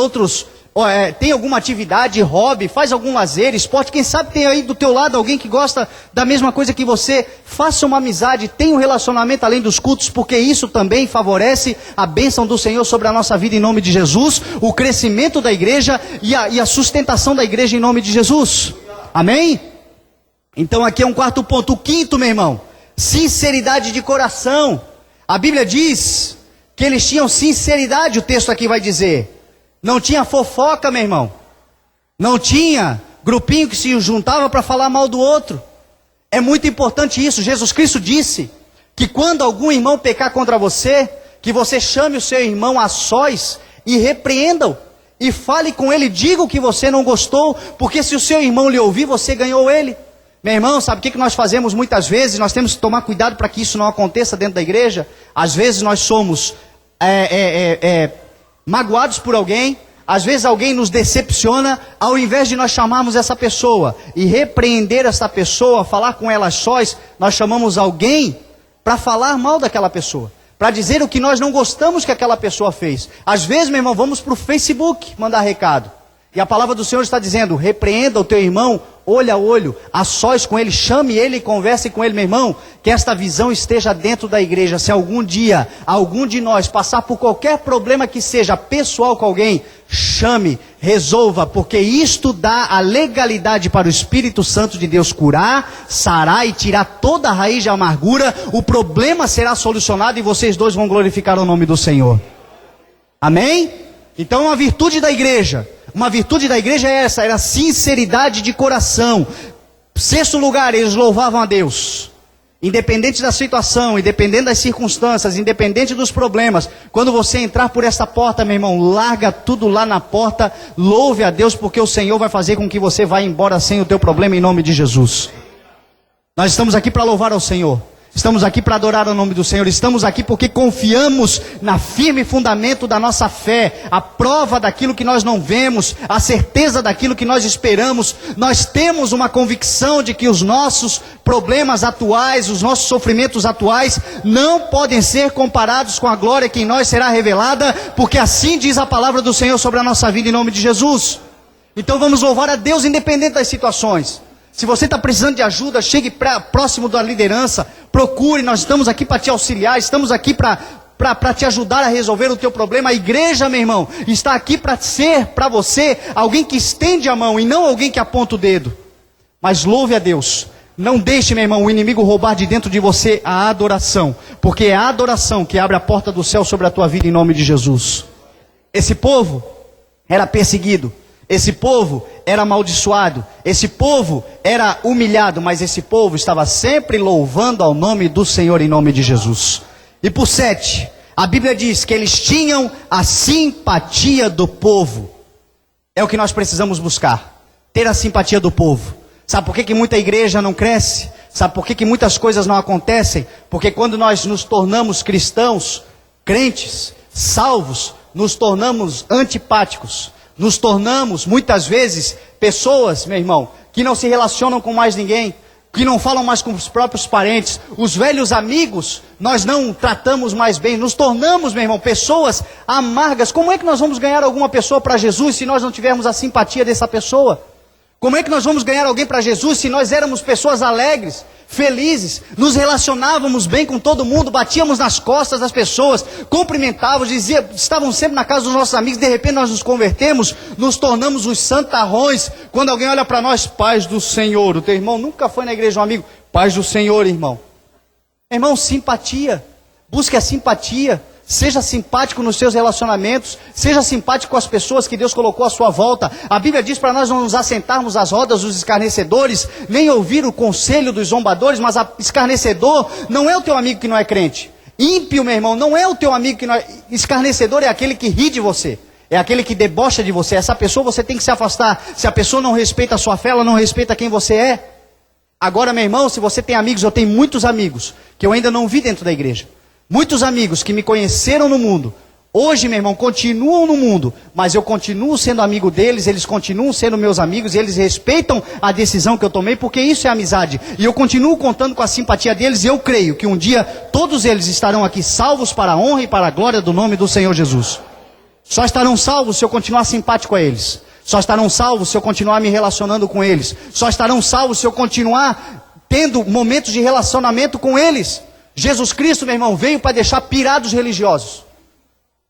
tem alguma atividade, hobby, faz algum lazer, esporte, quem sabe tem aí do teu lado alguém que gosta da mesma coisa que você, faça uma amizade, tenha um relacionamento além dos cultos, porque isso também favorece a bênção do Senhor sobre a nossa vida em nome de Jesus, o crescimento da igreja e a sustentação da igreja em nome de Jesus. Amém? Então aqui é um quarto ponto. O quinto, meu irmão, sinceridade de coração. A Bíblia diz que eles tinham sinceridade, o texto aqui vai dizer. Não tinha fofoca, meu irmão. Não tinha grupinho que se juntava para falar mal do outro. É muito importante isso. Jesus Cristo disse que quando algum irmão pecar contra você, que você chame o seu irmão a sós e repreenda-o. e fale com ele, diga o que você não gostou, porque se o seu irmão lhe ouvir, você ganhou ele. Meu irmão, sabe o que nós fazemos muitas vezes? Nós temos que tomar cuidado para que isso não aconteça dentro da igreja. Às vezes nós somos magoados por alguém, às vezes alguém nos decepciona, ao invés de nós chamarmos essa pessoa e repreender essa pessoa, falar com ela sós, nós chamamos alguém para falar mal daquela pessoa, para dizer o que nós não gostamos que aquela pessoa fez. Às vezes, meu irmão, vamos para o Facebook mandar recado. E a palavra do Senhor está dizendo, repreenda o teu irmão, olho a olho, a sós com ele, chame ele e converse com ele, meu irmão, que esta visão esteja dentro da igreja. Se algum dia, algum de nós passar por qualquer problema que seja pessoal com alguém, chame, resolva, porque isto dá a legalidade para o Espírito Santo de Deus curar, sarar e tirar toda a raiz de amargura. O problema será solucionado e vocês dois vão glorificar o nome do Senhor. Amém? Então uma virtude da igreja é essa, era sinceridade de coração. Sexto lugar, eles louvavam a Deus. Independente da situação, independente das circunstâncias, independente dos problemas. Quando você entrar por essa porta, meu irmão, larga tudo lá na porta, louve a Deus, porque o Senhor vai fazer com que você vá embora sem o teu problema em nome de Jesus. Nós estamos aqui para louvar ao Senhor. Estamos aqui para adorar o nome do Senhor. Estamos aqui porque confiamos na firme fundamento da nossa fé. A prova daquilo que nós não vemos. A certeza daquilo que nós esperamos. Nós temos uma convicção de que os nossos problemas atuais, os nossos sofrimentos atuais, não podem ser comparados com a glória que em nós será revelada. Porque assim diz a palavra do Senhor sobre a nossa vida em nome de Jesus. Então vamos louvar a Deus independente das situações. Se você está precisando de ajuda, chegue próximo da liderança, procure, nós estamos aqui para te auxiliar, estamos aqui para te ajudar a resolver o teu problema. A igreja, meu irmão, está aqui para ser para você alguém que estende a mão e não alguém que aponta o dedo. Mas louve a Deus, não deixe, meu irmão, o inimigo roubar de dentro de você a adoração, porque é a adoração que abre a porta do céu sobre a tua vida em nome de Jesus. Esse povo era perseguido. Esse povo era amaldiçoado, esse povo era humilhado, mas esse povo estava sempre louvando ao nome do Senhor em nome de Jesus. E por 7, a Bíblia diz que eles tinham a simpatia do povo. É o que nós precisamos buscar, ter a simpatia do povo. Sabe por que muita igreja não cresce? Sabe por que muitas coisas não acontecem? Porque quando nós nos tornamos cristãos, crentes, salvos, nos tornamos antipáticos. Nos tornamos, muitas vezes, pessoas, meu irmão, que não se relacionam com mais ninguém, que não falam mais com os próprios parentes. Os velhos amigos, nós não tratamos mais bem. Nos tornamos, meu irmão, pessoas amargas. Como é que nós vamos ganhar alguma pessoa para Jesus se nós não tivermos a simpatia dessa pessoa? Como é que nós vamos ganhar alguém para Jesus se nós éramos pessoas alegres, felizes, nos relacionávamos bem com todo mundo, batíamos nas costas das pessoas, cumprimentávamos, estávamos sempre na casa dos nossos amigos, de repente nós nos convertemos, nos tornamos os santarrões. Quando alguém olha para nós, paz do Senhor, o teu irmão nunca foi na igreja, um amigo, paz do Senhor, irmão. Irmão, simpatia, busque a simpatia. Seja simpático nos seus relacionamentos, seja simpático com as pessoas que Deus colocou à sua volta. A Bíblia diz para nós não nos assentarmos às rodas dos escarnecedores, nem ouvir o conselho dos zombadores, mas escarnecedor não é o teu amigo que não é crente. Ímpio, meu irmão, não é o teu amigo que não é... Escarnecedor é aquele que ri de você, é aquele que debocha de você. Essa pessoa você tem que se afastar. Se a pessoa não respeita a sua fé, ela não respeita quem você é. Agora, meu irmão, se você tem amigos, eu tenho muitos amigos que eu ainda não vi dentro da igreja. Muitos amigos que me conheceram no mundo, hoje, meu irmão, continuam no mundo, mas eu continuo sendo amigo deles, eles continuam sendo meus amigos, e eles respeitam a decisão que eu tomei, porque isso é amizade. E eu continuo contando com a simpatia deles, e eu creio que um dia todos eles estarão aqui salvos para a honra e para a glória do nome do Senhor Jesus. Só estarão salvos se eu continuar simpático a eles. Só estarão salvos se eu continuar me relacionando com eles. Só estarão salvos se eu continuar tendo momentos de relacionamento com eles. Jesus Cristo, meu irmão, veio para deixar pirados religiosos.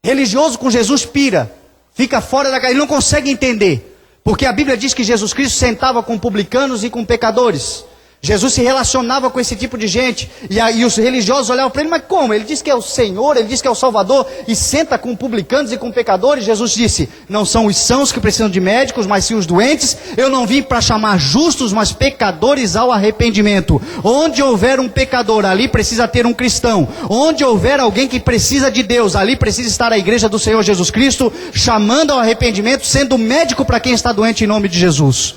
Religioso com Jesus pira, fica fora da casa, ele não consegue entender. Porque a Bíblia diz que Jesus Cristo sentava com publicanos e com pecadores. Jesus se relacionava com esse tipo de gente, e os religiosos olhavam para ele, mas como? Ele diz que é o Senhor, ele diz que é o Salvador, e senta com publicanos e com pecadores. Jesus disse, não são os sãos que precisam de médicos, mas sim os doentes. Eu não vim para chamar justos, mas pecadores ao arrependimento. Onde houver um pecador, ali precisa ter um cristão. Onde houver alguém que precisa de Deus, ali precisa estar a igreja do Senhor Jesus Cristo, chamando ao arrependimento, sendo médico para quem está doente em nome de Jesus.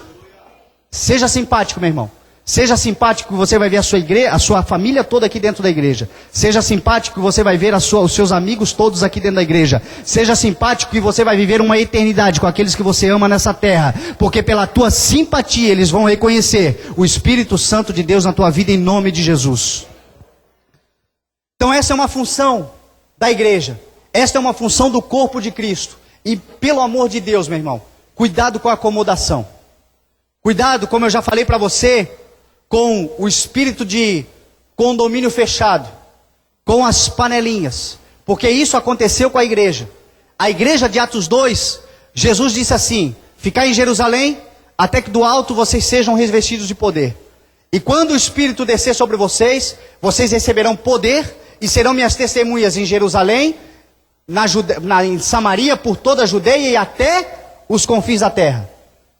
Seja simpático, meu irmão. Seja simpático que você vai ver a sua família toda aqui dentro da igreja. Seja simpático que você vai ver os seus amigos todos aqui dentro da igreja. Seja simpático que você vai viver uma eternidade com aqueles que você ama nessa terra. Porque pela tua simpatia eles vão reconhecer o Espírito Santo de Deus na tua vida em nome de Jesus. Então essa é uma função da igreja. Esta é uma função do corpo de Cristo. E pelo amor de Deus, meu irmão, cuidado com a acomodação. Cuidado, como eu já falei para você, com o espírito de condomínio fechado, com as panelinhas, porque isso aconteceu com a igreja. A igreja de Atos 2, Jesus disse assim, ficai em Jerusalém, até que do alto vocês sejam revestidos de poder. E quando o Espírito descer sobre vocês, vocês receberão poder, e serão minhas testemunhas em Jerusalém, em Samaria, por toda a Judeia e até os confins da terra.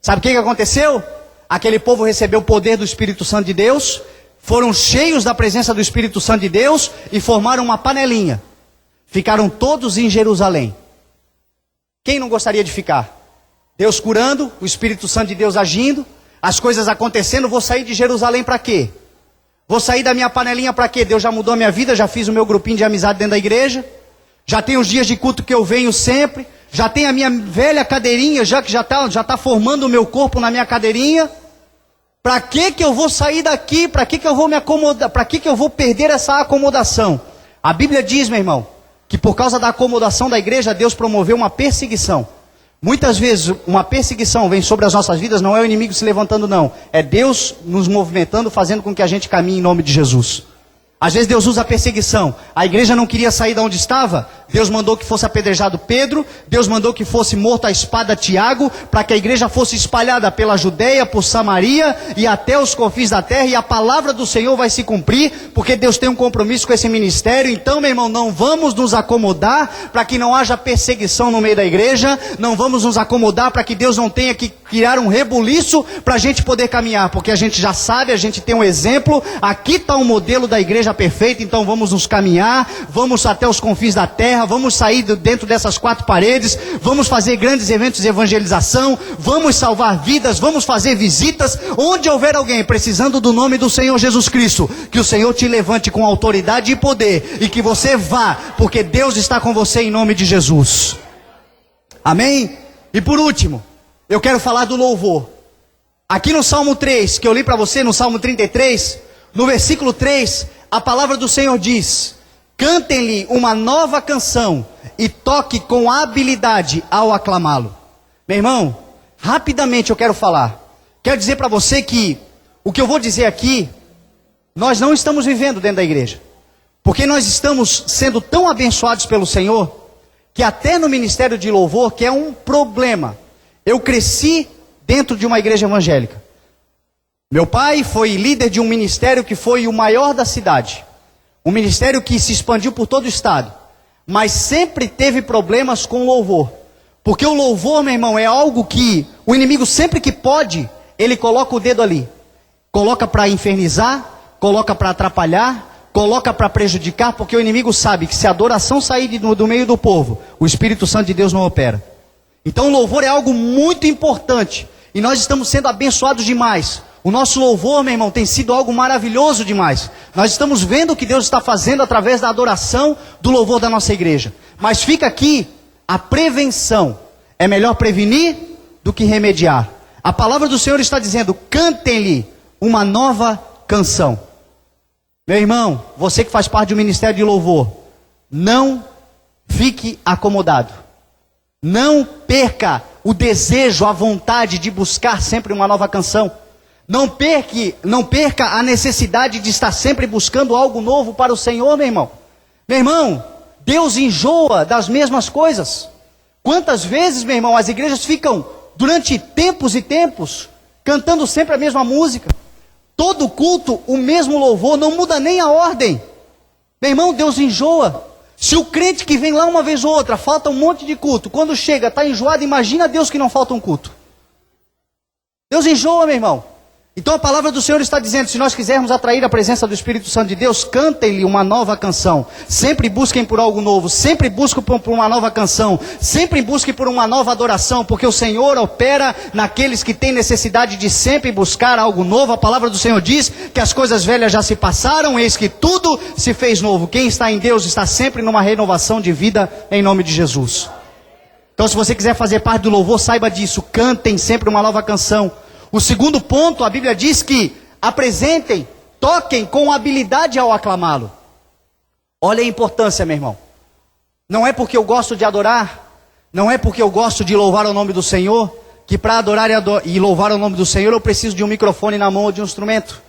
Sabe o que aconteceu? Aquele povo recebeu o poder do Espírito Santo de Deus, foram cheios da presença do Espírito Santo de Deus e formaram uma panelinha. Ficaram todos em Jerusalém. Quem não gostaria de ficar? Deus curando, o Espírito Santo de Deus agindo, as coisas acontecendo. Vou sair de Jerusalém para quê? Vou sair da minha panelinha para quê? Deus já mudou a minha vida, já fiz o meu grupinho de amizade dentro da igreja, já tem os dias de culto que eu venho sempre, já tem a minha velha cadeirinha, já está formando o meu corpo na minha cadeirinha. Para que eu vou sair daqui? Para que eu vou me acomodar? Para que eu vou perder essa acomodação? A Bíblia diz, meu irmão, que por causa da acomodação da igreja, Deus promoveu uma perseguição. Muitas vezes uma perseguição vem sobre as nossas vidas, não é o inimigo se levantando não. É Deus nos movimentando, fazendo com que a gente caminhe em nome de Jesus. Às vezes Deus usa a perseguição. A igreja não queria sair de onde estava. Deus mandou que fosse apedrejado Pedro. Deus mandou que fosse morto a espada Tiago, para que a igreja fosse espalhada pela Judeia, por Samaria e até os confins da terra. E a palavra do Senhor vai se cumprir, porque Deus tem um compromisso com esse ministério. Então, meu irmão, não vamos nos acomodar para que não haja perseguição no meio da igreja. Não vamos nos acomodar para que Deus não tenha que criar um rebuliço para a gente poder caminhar. Porque a gente já sabe, a gente tem um exemplo. Aqui está um modelo da igreja perfeita, então vamos nos caminhar, vamos até os confins da terra, vamos sair dentro dessas quatro paredes, vamos fazer grandes eventos de evangelização, vamos salvar vidas, vamos fazer visitas, onde houver alguém precisando do nome do Senhor Jesus Cristo, que o Senhor te levante com autoridade e poder, e que você vá, porque Deus está com você em nome de Jesus. Amém? E por último, eu quero falar do louvor. Aqui no Salmo 3, que eu li para você, no Salmo 33, no versículo 3, a palavra do Senhor diz, cantem-lhe uma nova canção e toque com habilidade ao aclamá-lo. Meu irmão, rapidamente eu quero falar. Quero dizer para você que o que eu vou dizer aqui, nós não estamos vivendo dentro da igreja. Porque nós estamos sendo tão abençoados pelo Senhor, que até no ministério de louvor, que é um problema. Eu cresci dentro de uma igreja evangélica. Meu pai foi líder de um ministério que foi o maior da cidade. Um ministério que se expandiu por todo o estado. Mas sempre teve problemas com o louvor. Porque o louvor, meu irmão, é algo que o inimigo sempre que pode, ele coloca o dedo ali. Coloca para infernizar, coloca para atrapalhar, coloca para prejudicar, porque o inimigo sabe que se a adoração sair do meio do povo, o Espírito Santo de Deus não opera. Então o louvor é algo muito importante. E nós estamos sendo abençoados demais. O nosso louvor, meu irmão, tem sido algo maravilhoso demais. Nós estamos vendo o que Deus está fazendo através da adoração, do louvor da nossa igreja. Mas fica aqui a prevenção. É melhor prevenir do que remediar. A palavra do Senhor está dizendo, cantem-lhe uma nova canção. Meu irmão, você que faz parte do ministério de louvor, não fique acomodado. Não perca o desejo, a vontade de buscar sempre uma nova canção. Não perca a necessidade de estar sempre buscando algo novo para o Senhor, meu irmão. Meu irmão, Deus enjoa das mesmas coisas. Quantas vezes, meu irmão, as igrejas ficam durante tempos e tempos cantando sempre a mesma música, todo culto, o mesmo louvor, não muda nem a ordem. Meu irmão, Deus enjoa. Se o crente que vem lá uma vez ou outra, falta um monte de culto, quando chega, está enjoado, imagina Deus que não falta um culto. Deus enjoa, meu irmão. Então a palavra do Senhor está dizendo, se nós quisermos atrair a presença do Espírito Santo de Deus, cantem-lhe uma nova canção. Sempre busquem por algo novo, sempre busquem por uma nova canção, sempre busquem por uma nova adoração, porque o Senhor opera naqueles que têm necessidade de sempre buscar algo novo. A palavra do Senhor diz que as coisas velhas já se passaram, eis que tudo se fez novo. Quem está em Deus está sempre numa renovação de vida, em nome de Jesus. Então se você quiser fazer parte do louvor, saiba disso, cantem sempre uma nova canção. O segundo ponto, a Bíblia diz que apresentem, toquem com habilidade ao aclamá-lo. Olha a importância, meu irmão. Não é porque eu gosto de adorar, não é porque eu gosto de louvar o nome do Senhor, que para adorar e louvar o nome do Senhor eu preciso de um microfone na mão ou de um instrumento.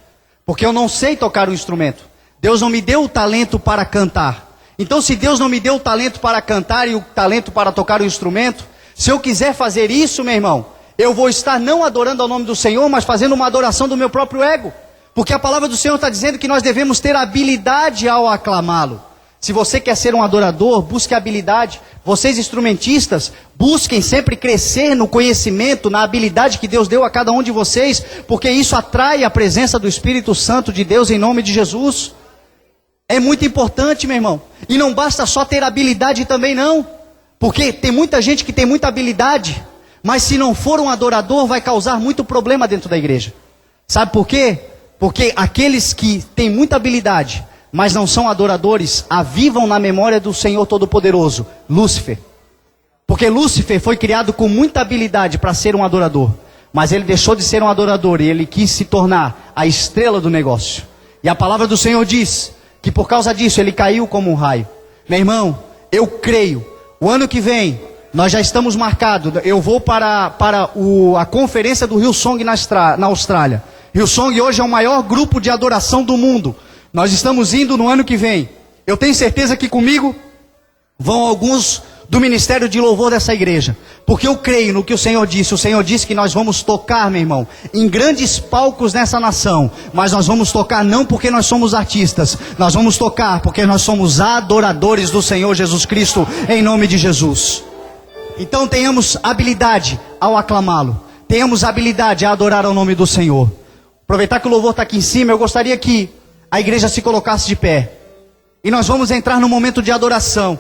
Porque eu não sei tocar um instrumento. Deus não me deu o talento para cantar. Então se Deus não me deu o talento para cantar e o talento para tocar o instrumento, se eu quiser fazer isso, meu irmão, eu vou estar não adorando ao nome do Senhor, mas fazendo uma adoração do meu próprio ego. Porque a palavra do Senhor está dizendo que nós devemos ter habilidade ao aclamá-lo. Se você quer ser um adorador, busque habilidade. Vocês instrumentistas, busquem sempre crescer no conhecimento, na habilidade que Deus deu a cada um de vocês, porque isso atrai a presença do Espírito Santo de Deus em nome de Jesus. É muito importante, meu irmão. E não basta só ter habilidade também não. Porque tem muita gente que tem muita habilidade, mas se não for um adorador, vai causar muito problema dentro da igreja. Sabe por quê? Porque aqueles que têm muita habilidade, mas não são adoradores, avivam na memória do Senhor Todo-Poderoso, Lúcifer. Porque Lúcifer foi criado com muita habilidade para ser um adorador, mas ele deixou de ser um adorador e ele quis se tornar a estrela do negócio. E a palavra do Senhor diz que por causa disso ele caiu como um raio. Meu irmão, eu creio, o ano que vem nós já estamos marcados. Eu vou para a conferência do Hillsong na Austrália. Hillsong hoje é o maior grupo de adoração do mundo. Nós estamos indo no ano que vem. Eu tenho certeza que comigo vão alguns do ministério de louvor dessa igreja. Porque eu creio no que o Senhor disse. O Senhor disse que nós vamos tocar, meu irmão, em grandes palcos nessa nação. Mas nós vamos tocar não porque nós somos artistas. Nós vamos tocar porque nós somos adoradores do Senhor Jesus Cristo, em nome de Jesus. Então tenhamos habilidade ao aclamá-lo. Tenhamos habilidade a adorar ao nome do Senhor. Aproveitar que o louvor está aqui em cima, eu gostaria que a igreja se colocasse de pé. E nós vamos entrar no momento de adoração.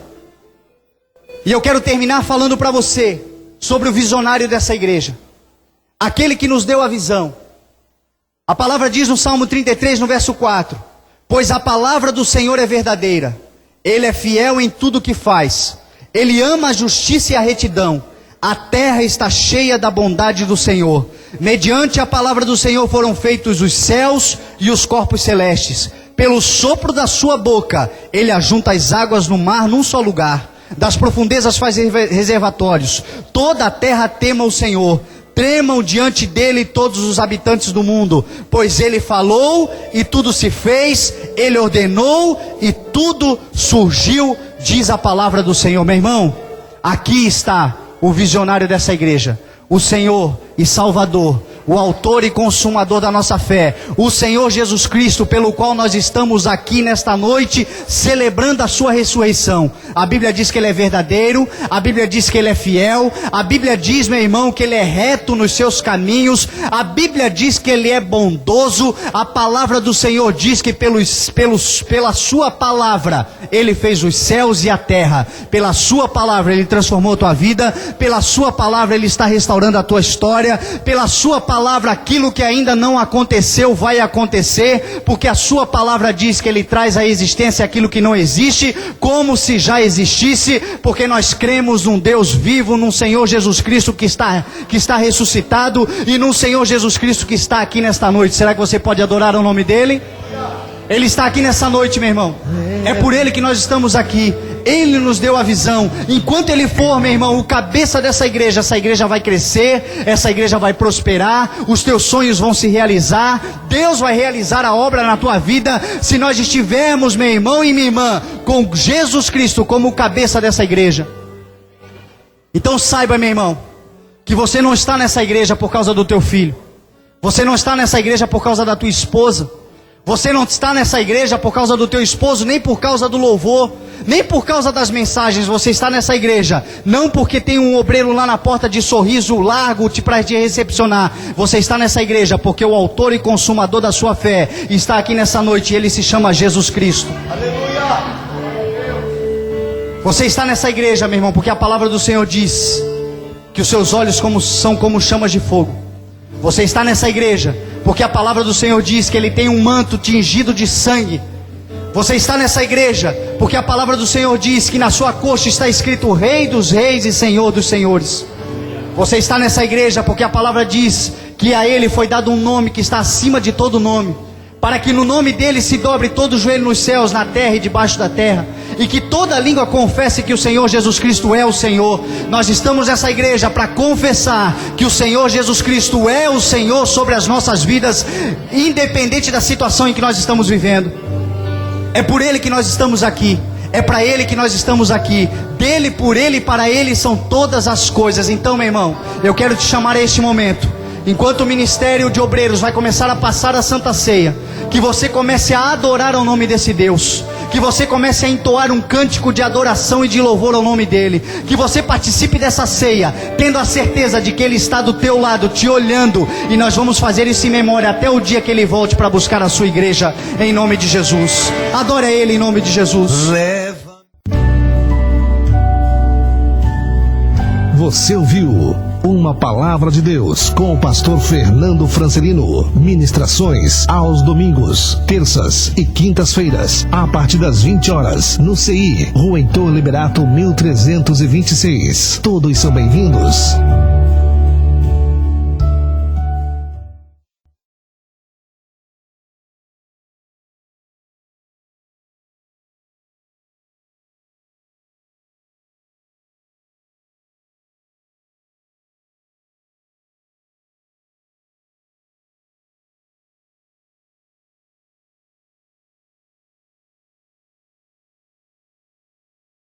E eu quero terminar falando para você sobre o visionário dessa igreja. Aquele que nos deu a visão. A palavra diz no Salmo 33, no verso 4. Pois a palavra do Senhor é verdadeira. Ele é fiel em tudo o que faz. Ele ama a justiça e a retidão. A terra está cheia da bondade do Senhor. Mediante a palavra do Senhor foram feitos os céus e os corpos celestes. Pelo sopro da sua boca, ele ajunta as águas no mar num só lugar. Das profundezas faz reservatórios. Toda a terra tema o Senhor. Tremam diante dele todos os habitantes do mundo. Pois ele falou e tudo se fez. Ele ordenou e tudo surgiu, diz a palavra do Senhor. Meu irmão, aqui está o visionário dessa igreja. O Senhor e Salvador, o autor e consumador da nossa fé, o Senhor Jesus Cristo, pelo qual nós estamos aqui nesta noite, celebrando a sua ressurreição. A Bíblia diz que ele é verdadeiro, a Bíblia diz que ele é fiel, a Bíblia diz, meu irmão, que ele é reto nos seus caminhos, a Bíblia diz que ele é bondoso, a palavra do Senhor diz que pela sua palavra, ele fez os céus e a terra, pela sua palavra ele transformou a tua vida, pela sua palavra ele está restaurando a tua história, pela sua palavra aquilo que ainda não aconteceu vai acontecer, porque a sua palavra diz que ele traz à existência aquilo que não existe, como se já existisse, porque nós cremos num Deus vivo, num Senhor Jesus Cristo que está ressuscitado, e num Senhor Jesus Cristo que está aqui nesta noite. Será que você pode adorar o nome dele? Ele está aqui nessa noite, meu irmão. É por ele que nós estamos aqui. Ele nos deu a visão. Enquanto ele for, meu irmão, o cabeça dessa igreja, essa igreja vai crescer, essa igreja vai prosperar, os teus sonhos vão se realizar, Deus vai realizar a obra na tua vida, se nós estivermos, meu irmão e minha irmã, com Jesus Cristo como o cabeça dessa igreja. Então saiba, meu irmão, que você não está nessa igreja por causa do teu filho. Você não está nessa igreja por causa da tua esposa. Você não está nessa igreja por causa do teu esposo, nem por causa do louvor, nem por causa das mensagens. Você está nessa igreja não porque tem um obreiro lá na porta de sorriso largo para te recepcionar. Você está nessa igreja porque o autor e consumador da sua fé está aqui nessa noite, e ele se chama Jesus Cristo. Aleluia! Você está nessa igreja, meu irmão, porque a palavra do Senhor diz que os seus olhos são como chamas de fogo. Você está nessa igreja porque a palavra do Senhor diz que Ele tem um manto tingido de sangue. Você está nessa igreja porque a palavra do Senhor diz que na sua coxa está escrito Rei dos Reis e Senhor dos Senhores. Você está nessa igreja porque a palavra diz que a Ele foi dado um nome que está acima de todo nome, para que no nome dele se dobre todo o joelho nos céus, na terra e debaixo da terra, e que toda língua confesse que o Senhor Jesus Cristo é o Senhor. Nós estamos nessa igreja para confessar que o Senhor Jesus Cristo é o Senhor sobre as nossas vidas, independente da situação em que nós estamos vivendo. É por Ele que nós estamos aqui, é para Ele que nós estamos aqui, dele, por Ele e para Ele são todas as coisas. Então, meu irmão, eu quero te chamar a este momento, enquanto o ministério de obreiros vai começar a passar a Santa Ceia, que você comece a adorar ao nome desse Deus, que você comece a entoar um cântico de adoração e de louvor ao nome dele, que você participe dessa ceia, tendo a certeza de que Ele está do teu lado, te olhando, e nós vamos fazer isso em memória até o dia que Ele volte para buscar a sua igreja, em nome de Jesus. Adore a Ele em nome de Jesus. Você ouviu uma palavra de Deus com o pastor Fernando Francelino. Ministrações aos domingos, terças e quintas-feiras, a partir das 20 horas, no CI, Rua Heitor Liberato 1326. Todos são bem-vindos.